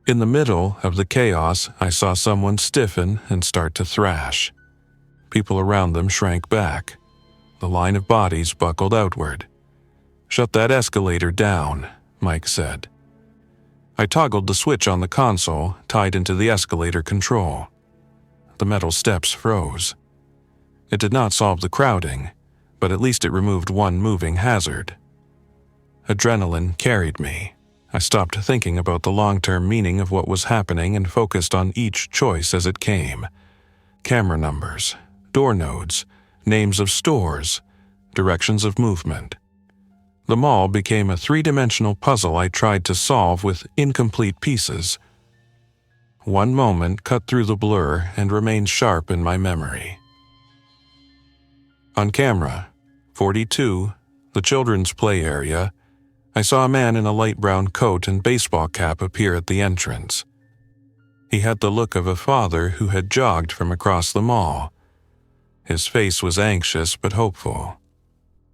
In the middle of the chaos, I saw someone stiffen and start to thrash. People around them shrank back. The line of bodies buckled outward. "Shut that escalator down," Mike said. I toggled the switch on the console, tied into the escalator control. The metal steps froze. It did not solve the crowding, but at least it removed one moving hazard. Adrenaline carried me. I stopped thinking about the long-term meaning of what was happening and focused on each choice as it came. Camera numbers, door nodes, names of stores, directions of movement. The mall became a three-dimensional puzzle I tried to solve with incomplete pieces. One moment cut through the blur and remained sharp in my memory. On camera, 42, the children's play area, I saw a man in a light brown coat and baseball cap appear at the entrance. He had the look of a father who had jogged from across the mall. His face was anxious but hopeful.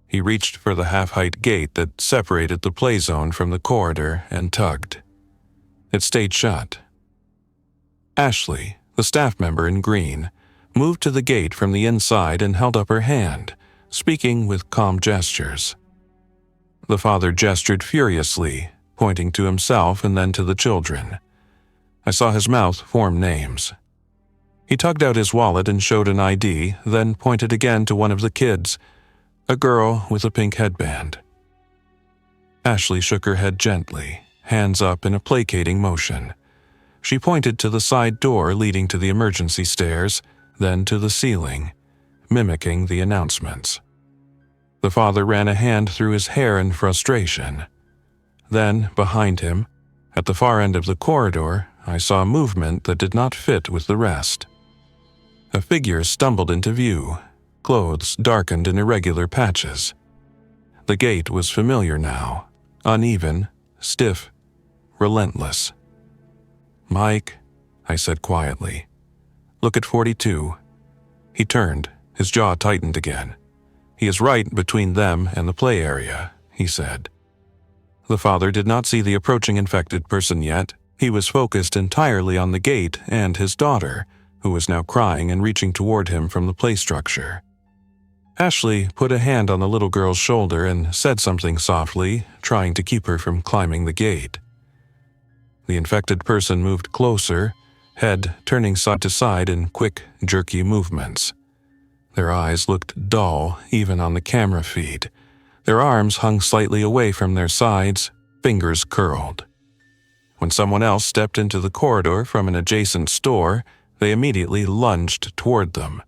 He reached for the half-height gate that separated the play zone from the corridor and tugged. It stayed shut. Ashley, the staff member in green, moved to the gate from the inside and held up her hand, speaking with calm gestures. The father gestured furiously, pointing to himself and then to the children. I saw his mouth form names. He tugged out his wallet and showed an ID, then pointed again to one of the kids, a girl with a pink headband. Ashley shook her head gently, hands up in a placating motion. She pointed to the side door leading to the emergency stairs, then to the ceiling, mimicking the announcements. The father ran a hand through his hair in frustration. Then, behind him, at the far end of the corridor, I saw movement that did not fit with the rest. A figure stumbled into view, clothes darkened in irregular patches. The gait was familiar now, uneven, stiff, relentless. "Mike," I said quietly, "look at 42. He turned, his jaw tightened again. "He is right between them and the play area," he said. The father did not see the approaching infected person yet. He was focused entirely on the gate and his daughter, who was now crying and reaching toward him from the play structure. Ashley put a hand on the little girl's shoulder and said something softly, trying to keep her from climbing the gate. The infected person moved closer, head turning side to side in quick, jerky movements. Their eyes looked dull even on the camera feed. Their arms hung slightly away from their sides, fingers curled. When someone else stepped into the corridor from an adjacent store, they immediately lunged toward them.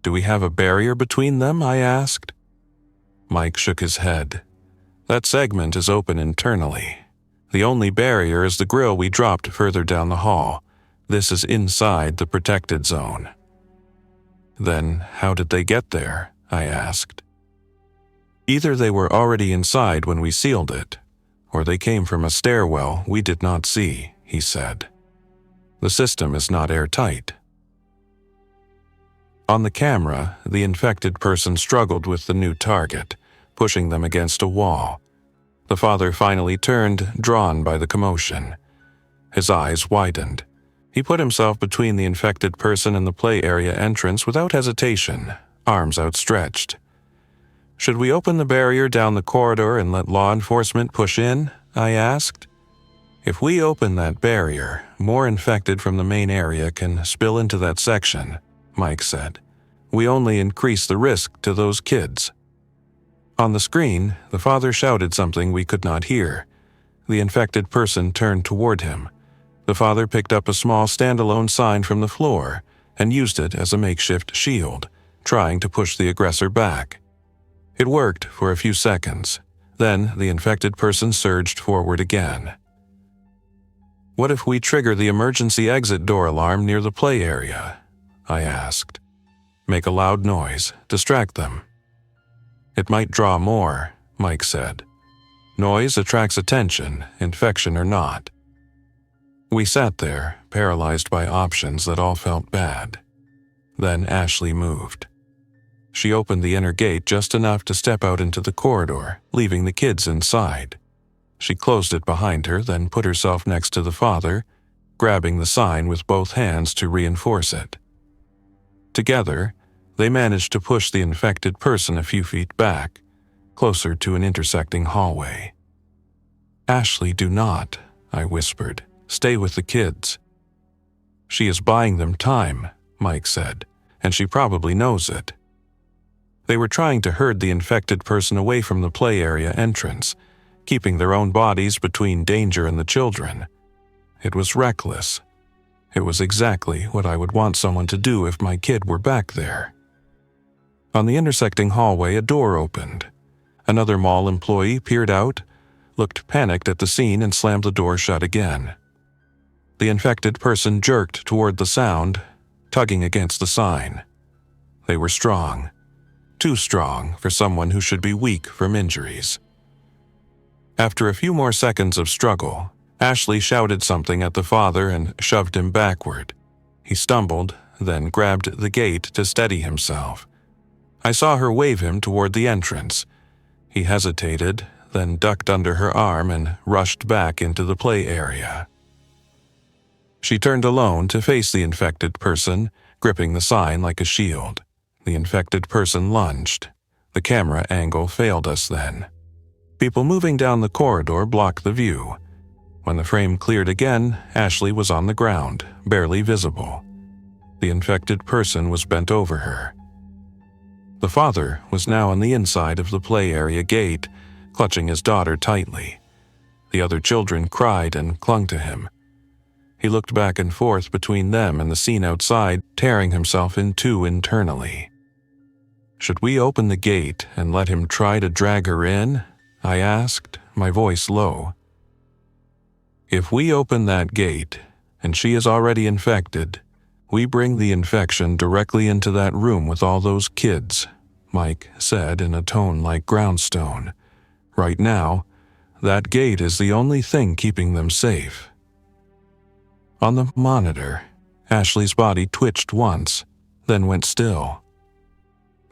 "Do we have a barrier between them?" I asked. Mike shook his head. "That segment is open internally. The only barrier is the grill we dropped further down the hall. This is inside the protected zone." "Then how did they get there?" I asked. "Either they were already inside when we sealed it, or they came from a stairwell we did not see," he said. "The system is not airtight." On the camera, the infected person struggled with the new target, pushing them against a wall. The father finally turned, drawn by the commotion. His eyes widened. He put himself between the infected person and the play area entrance without hesitation, arms outstretched. "Should we open the barrier down the corridor and let law enforcement push in?" I asked. "If we open that barrier, more infected from the main area can spill into that section," Mike said. "We only increase the risk to those kids." On the screen, the father shouted something we could not hear. The infected person turned toward him. The father picked up a small standalone sign from the floor and used it as a makeshift shield, trying to push the aggressor back. It worked for a few seconds. Then the infected person surged forward again. "What if we trigger the emergency exit door alarm near the play area?" I asked. "Make a loud noise, distract them." "It might draw more," Mike said. "Noise attracts attention, infection or not." We sat there, paralyzed by options that all felt bad. Then Ashley moved. She opened the inner gate just enough to step out into the corridor, leaving the kids inside. She closed it behind her, then put herself next to the father, grabbing the sign with both hands to reinforce it. Together, they managed to push the infected person a few feet back, closer to an intersecting hallway. "Ashley, do not," I whispered. "Stay with the kids." "She is buying them time," Mike said, "and she probably knows it." They were trying to herd the infected person away from the play area entrance, keeping their own bodies between danger and the children. It was reckless. It was exactly what I would want someone to do if my kid were back there. On the intersecting hallway, a door opened. Another mall employee peered out, looked panicked at the scene, and slammed the door shut again. The infected person jerked toward the sound, tugging against the sign. They were strong. Too strong for someone who should be weak from injuries. After a few more seconds of struggle, Ashley shouted something at the father and shoved him backward. He stumbled, then grabbed the gate to steady himself. I saw her wave him toward the entrance. He hesitated, then ducked under her arm and rushed back into the play area. She turned alone to face the infected person, gripping the sign like a shield. The infected person lunged. The camera angle failed us then. People moving down the corridor blocked the view. When the frame cleared again, Ashley was on the ground, barely visible. The infected person was bent over her. The father was now on the inside of the play area gate, clutching his daughter tightly. The other children cried and clung to him. He looked back and forth between them and the scene outside, tearing himself in two internally. "Should we open the gate and let him try to drag her in?" I asked, my voice low. "If we open that gate, and she is already infected, "We bring the infection directly into that room with all those kids," Mike said in a tone like groundstone. "Right now, that gate is the only thing keeping them safe." On the monitor, Ashley's body twitched once, then went still.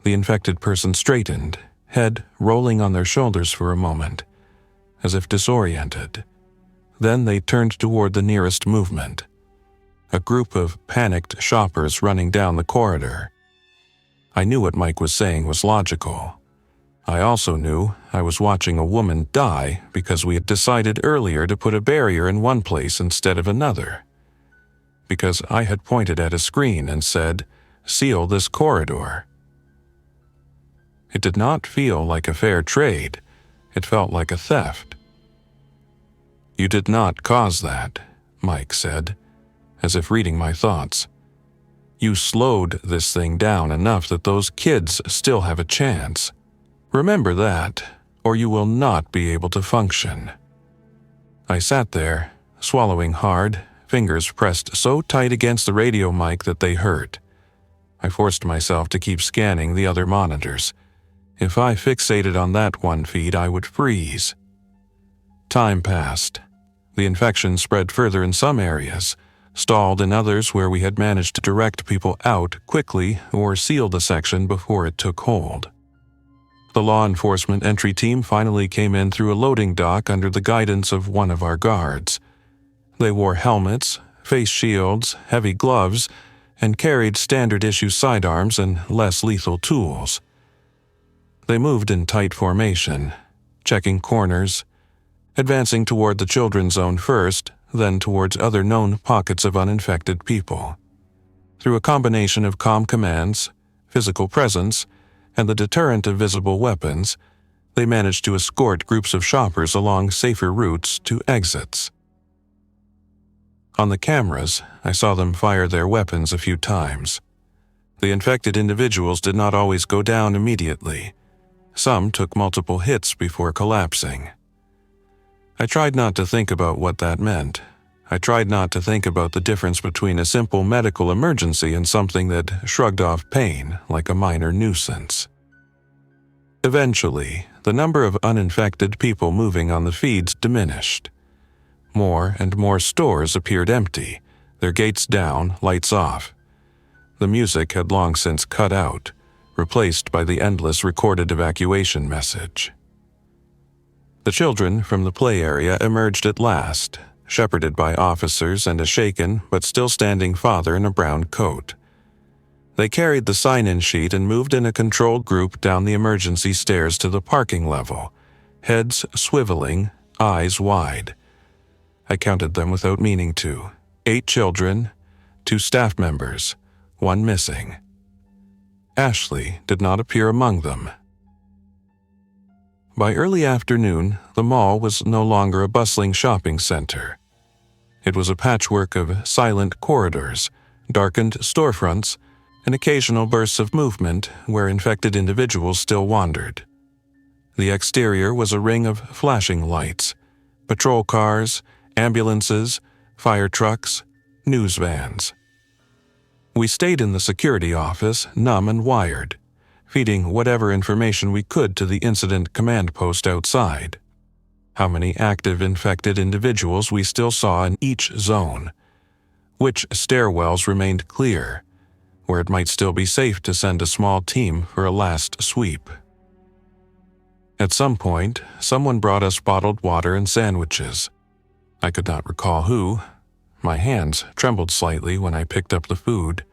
The infected person straightened, head rolling on their shoulders for a moment, as if disoriented. Then they turned toward the nearest movement, a group of panicked shoppers running down the corridor. I knew what Mike was saying was logical. I also knew I was watching a woman die because we had decided earlier to put a barrier in one place instead of another. Because I had pointed at a screen and said, "Seal this corridor." It did not feel like a fair trade. It felt like a theft. "You did not cause that," Mike said, as if reading my thoughts. "You slowed this thing down enough that those kids still have a chance. Remember that, or you will not be able to function." I sat there, swallowing hard, fingers pressed so tight against the radio mic that they hurt. I forced myself to keep scanning the other monitors. If I fixated on that one feed, I would freeze. Time passed. The infection spread further in some areas, stalled in others where we had managed to direct people out quickly or seal the section before it took hold. The law enforcement entry team finally came in through a loading dock under the guidance of one of our guards. They wore helmets, face shields, heavy gloves, and carried standard-issue sidearms and less lethal tools. They moved in tight formation, checking corners, advancing toward the children's zone first, then towards other known pockets of uninfected people. Through a combination of calm commands, physical presence, and the deterrent of visible weapons, they managed to escort groups of shoppers along safer routes to exits. On the cameras, I saw them fire their weapons a few times. The infected individuals did not always go down immediately. Some took multiple hits before collapsing. I tried not to think about what that meant. I tried not to think about the difference between a simple medical emergency and something that shrugged off pain like a minor nuisance. Eventually, the number of uninfected people moving on the feeds diminished. More and more stores appeared empty, their gates down, lights off. The music had long since cut out, replaced by the endless recorded evacuation message. The children from the play area emerged at last, shepherded by officers and a shaken but still standing father in a brown coat. They carried the sign-in sheet and moved in a controlled group down the emergency stairs to the parking level, heads swiveling, eyes wide. I counted them without meaning to. 8 children, 2 staff members, 1 missing. Ashley did not appear among them. By early afternoon, the mall was no longer a bustling shopping center. It was a patchwork of silent corridors, darkened storefronts, and occasional bursts of movement where infected individuals still wandered. The exterior was a ring of flashing lights, patrol cars, ambulances, fire trucks, news vans. We stayed in the security office, numb and wired, feeding whatever information we could to the incident command post outside. How many active infected individuals we still saw in each zone. Which stairwells remained clear, where it might still be safe to send a small team for a last sweep. At some point, someone brought us bottled water and sandwiches. I could not recall who. My hands trembled slightly when I picked up the food.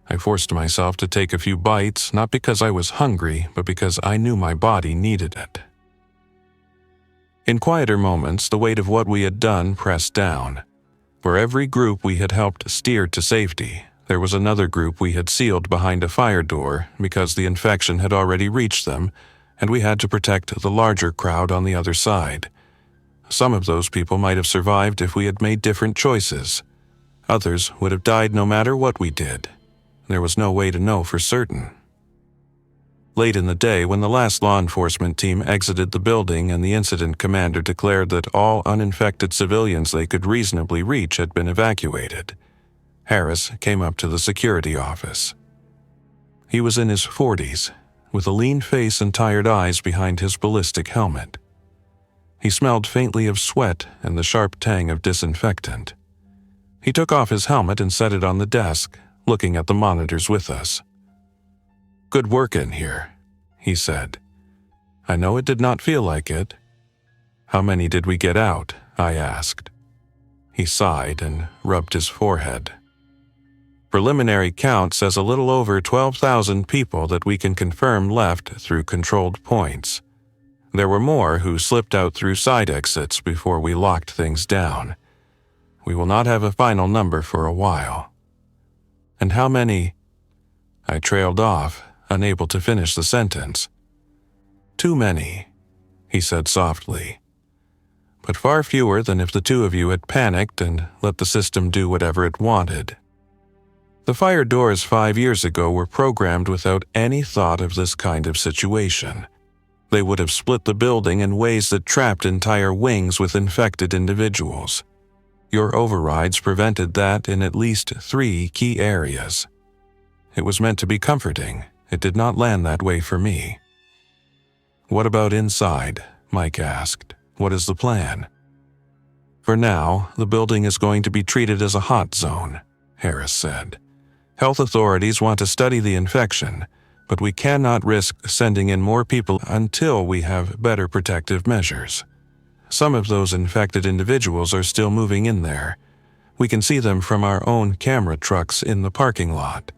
I forced myself to take a few bites, not because I was hungry, but because I knew my body needed it. In quieter moments, the weight of what we had done pressed down. For every group we had helped steer to safety, there was another group we had sealed behind a fire door because the infection had already reached them, and we had to protect the larger crowd on the other side. Some of those people might have survived if we had made different choices. Others would have died no matter what we did. There was no way to know for certain. Late in the day, when the last law enforcement team exited the building and the incident commander declared that all uninfected civilians they could reasonably reach had been evacuated, Harris came up to the security office. He was in his 40s, with a lean face and tired eyes behind his ballistic helmet. He smelled faintly of sweat and the sharp tang of disinfectant. He took off his helmet and set it on the desk, looking at the monitors with us. "Good work in here," he said. "I know it did not feel like it." "How many did we get out?" I asked. He sighed and rubbed his forehead. "Preliminary count says a little over 12,000 people that we can confirm left through controlled points. There were more who slipped out through side exits before we locked things down. We will not have a final number for a while." "And how many—" I trailed off, unable to finish the sentence. "Too many," he said softly. "But far fewer than if the two of you had panicked and let the system do whatever it wanted. The fire doors 5 years ago were programmed without any thought of this kind of situation. They would have split the building in ways that trapped entire wings with infected individuals. Your overrides prevented that in at least 3 key areas. It was meant to be comforting. It did not land that way for me." "What about inside?" Mike asked. "What is the plan?" "For now, the building is going to be treated as a hot zone," Harris said. "Health authorities want to study the infection, but we cannot risk sending in more people until we have better protective measures. Some of those infected individuals are still moving in there. We can see them from our own camera trucks in the parking lot.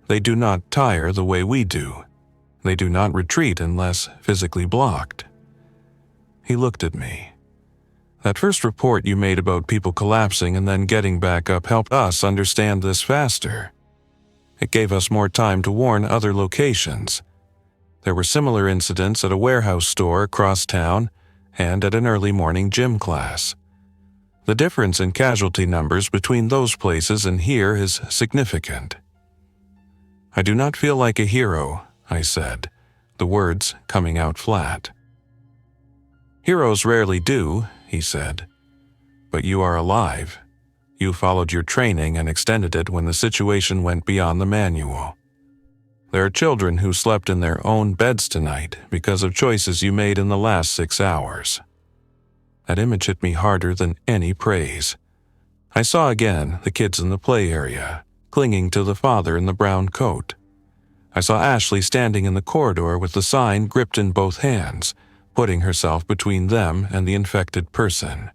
They do not tire the way we do. They do not retreat unless physically blocked." He looked at me. "That first report you made about people collapsing and then getting back up helped us understand this faster. It gave us more time to warn other locations. There were similar incidents at a warehouse store across town and at an early morning gym class. The difference in casualty numbers between those places and here is significant." "I do not feel like a hero," I said, the words coming out flat. "Heroes rarely do," he said. "But you are alive. You followed your training and extended it when the situation went beyond the manual. There are children who slept in their own beds tonight because of choices you made in the last 6 hours." That image hit me harder than any praise. I saw again the kids in the play area, clinging to the father in the brown coat. I saw Ashley standing in the corridor with the sign gripped in both hands, putting herself between them and the infected person.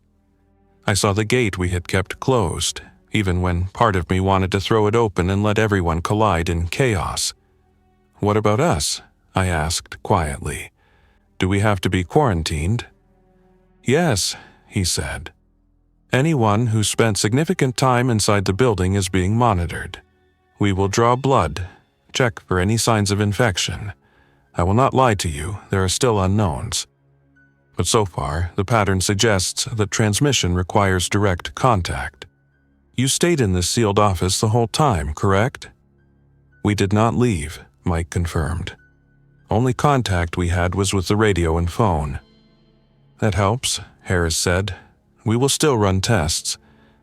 I saw the gate we had kept closed, even when part of me wanted to throw it open and let everyone collide in chaos. "What about us?" I asked quietly. "Do we have to be quarantined?" "Yes," he said. "Anyone who spent significant time inside the building is being monitored. We will draw blood, check for any signs of infection. I will not lie to you, there are still unknowns. But so far, the pattern suggests that transmission requires direct contact. You stayed in this sealed office the whole time, correct?" "We did not leave," Mike confirmed. "Only contact we had was with the radio and phone." "That helps," Harris said. "We will still run tests,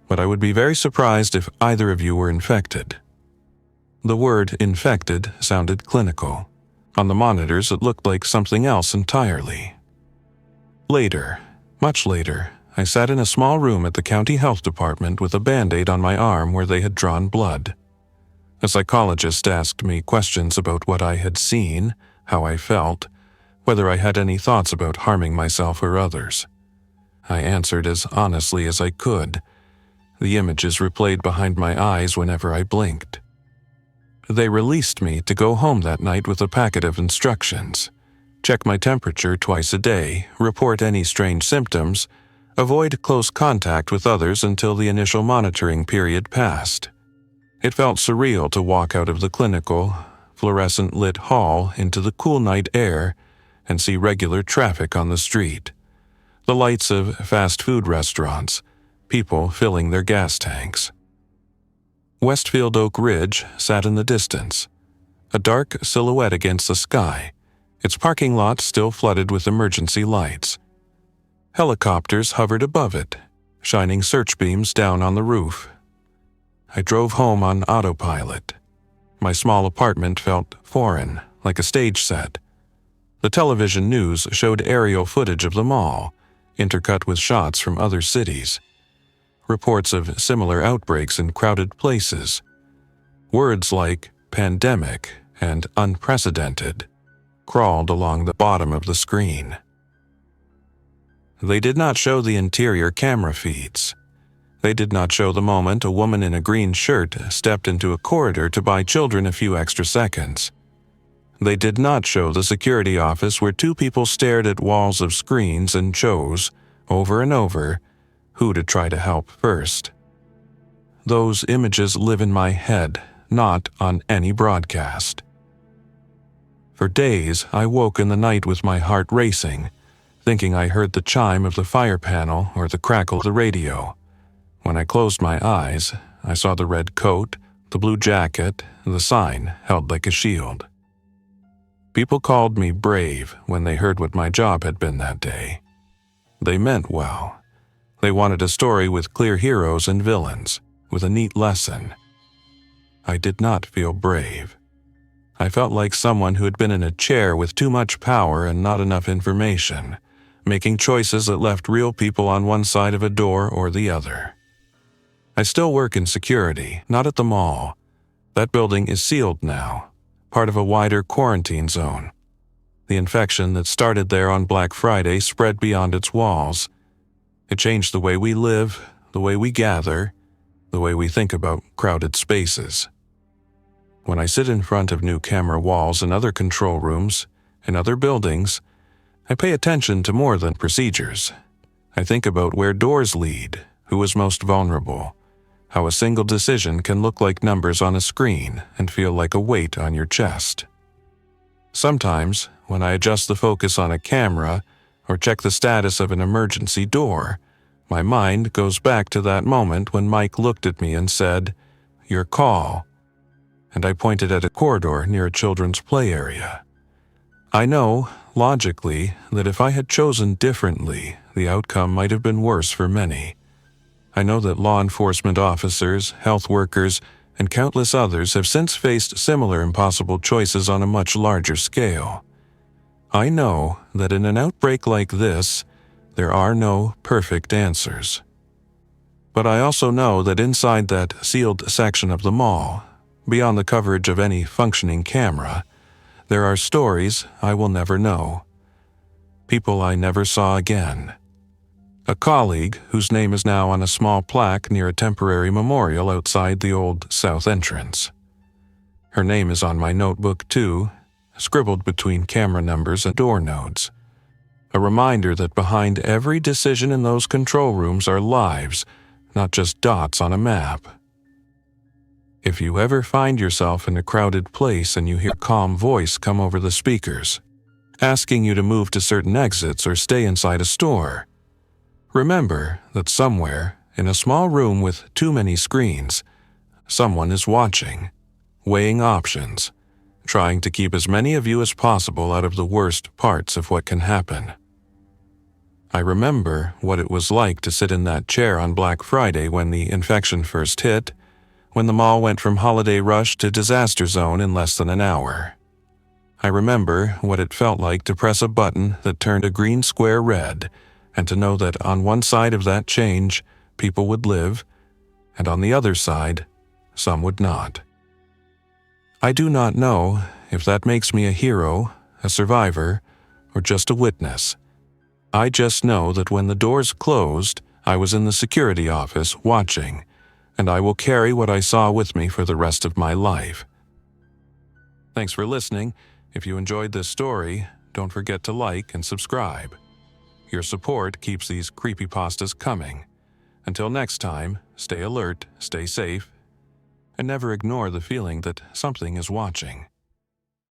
but I would be very surprised if either of you were infected." The word infected sounded clinical. On the monitors, it looked like something else entirely. Later, much later, I sat in a small room at the county health department with a Band-Aid on my arm where they had drawn blood. A psychologist asked me questions about what I had seen, how I felt, whether I had any thoughts about harming myself or others. I answered as honestly as I could. The images replayed behind my eyes whenever I blinked. They released me to go home that night with a packet of instructions. Check my temperature twice a day, report any strange symptoms, avoid close contact with others until the initial monitoring period passed. It felt surreal to walk out of the clinical, fluorescent-lit hall into the cool night air and see regular traffic on the street. The lights of fast food restaurants, people filling their gas tanks. Westfield Oak Ridge sat in the distance, a dark silhouette against the sky, its parking lot still flooded with emergency lights. Helicopters hovered above it, shining search beams down on the roof. I drove home on autopilot. My small apartment felt foreign, like a stage set. The television news showed aerial footage of the mall, intercut with shots from other cities. Reports of similar outbreaks in crowded places. Words like pandemic and unprecedented crawled along the bottom of the screen. They did not show the interior camera feeds. They did not show the moment a woman in a green shirt stepped into a corridor to buy children a few extra seconds. They did not show the security office where two people stared at walls of screens and chose, over and over, who to try to help first. Those images live in my head, not on any broadcast. For days, I woke in the night with my heart racing, thinking I heard the chime of the fire panel or the crackle of the radio. When I closed my eyes, I saw the red coat, the blue jacket, the sign held like a shield. People called me brave when they heard what my job had been that day. They meant well. They wanted a story with clear heroes and villains, with a neat lesson. I did not feel brave. I felt like someone who had been in a chair with too much power and not enough information, making choices that left real people on one side of a door or the other. I still work in security, not at the mall. That building is sealed now, part of a wider quarantine zone. The infection that started there on Black Friday spread beyond its walls. It changed the way we live, the way we gather, the way we think about crowded spaces. When I sit in front of new camera walls in other control rooms, in other buildings, I pay attention to more than procedures. I think about where doors lead, who is most vulnerable, how a single decision can look like numbers on a screen and feel like a weight on your chest. Sometimes, when I adjust the focus on a camera or check the status of an emergency door, my mind goes back to that moment when Mike looked at me and said, "Your call," and I pointed at a corridor near a children's play area. I know, logically, that if I had chosen differently, the outcome might have been worse for many. I know that law enforcement officers, health workers, and countless others have since faced similar impossible choices on a much larger scale. I know that in an outbreak like this, there are no perfect answers. But I also know that inside that sealed section of the mall, beyond the coverage of any functioning camera, there are stories I will never know. People I never saw again. A colleague whose name is now on a small plaque near a temporary memorial outside the old south entrance. Her name is on my notebook too, scribbled between camera numbers and door nodes. A reminder that behind every decision in those control rooms are lives, not just dots on a map. If you ever find yourself in a crowded place and you hear a calm voice come over the speakers, asking you to move to certain exits or stay inside a store, remember that somewhere, in a small room with too many screens, someone is watching, weighing options, trying to keep as many of you as possible out of the worst parts of what can happen. I remember what it was like to sit in that chair on Black Friday when the infection first hit, when the mall went from holiday rush to disaster zone in less than an hour. I remember what it felt like to press a button that turned a green square red, and to know that on one side of that change, people would live, and on the other side, some would not. I do not know if that makes me a hero, a survivor, or just a witness. I just know that when the doors closed, I was in the security office watching, and I will carry what I saw with me for the rest of my life. Thanks for listening. If you enjoyed this story, don't forget to like and subscribe. Your support keeps these creepypastas coming. Until next time, stay alert, stay safe, and never ignore the feeling that something is watching.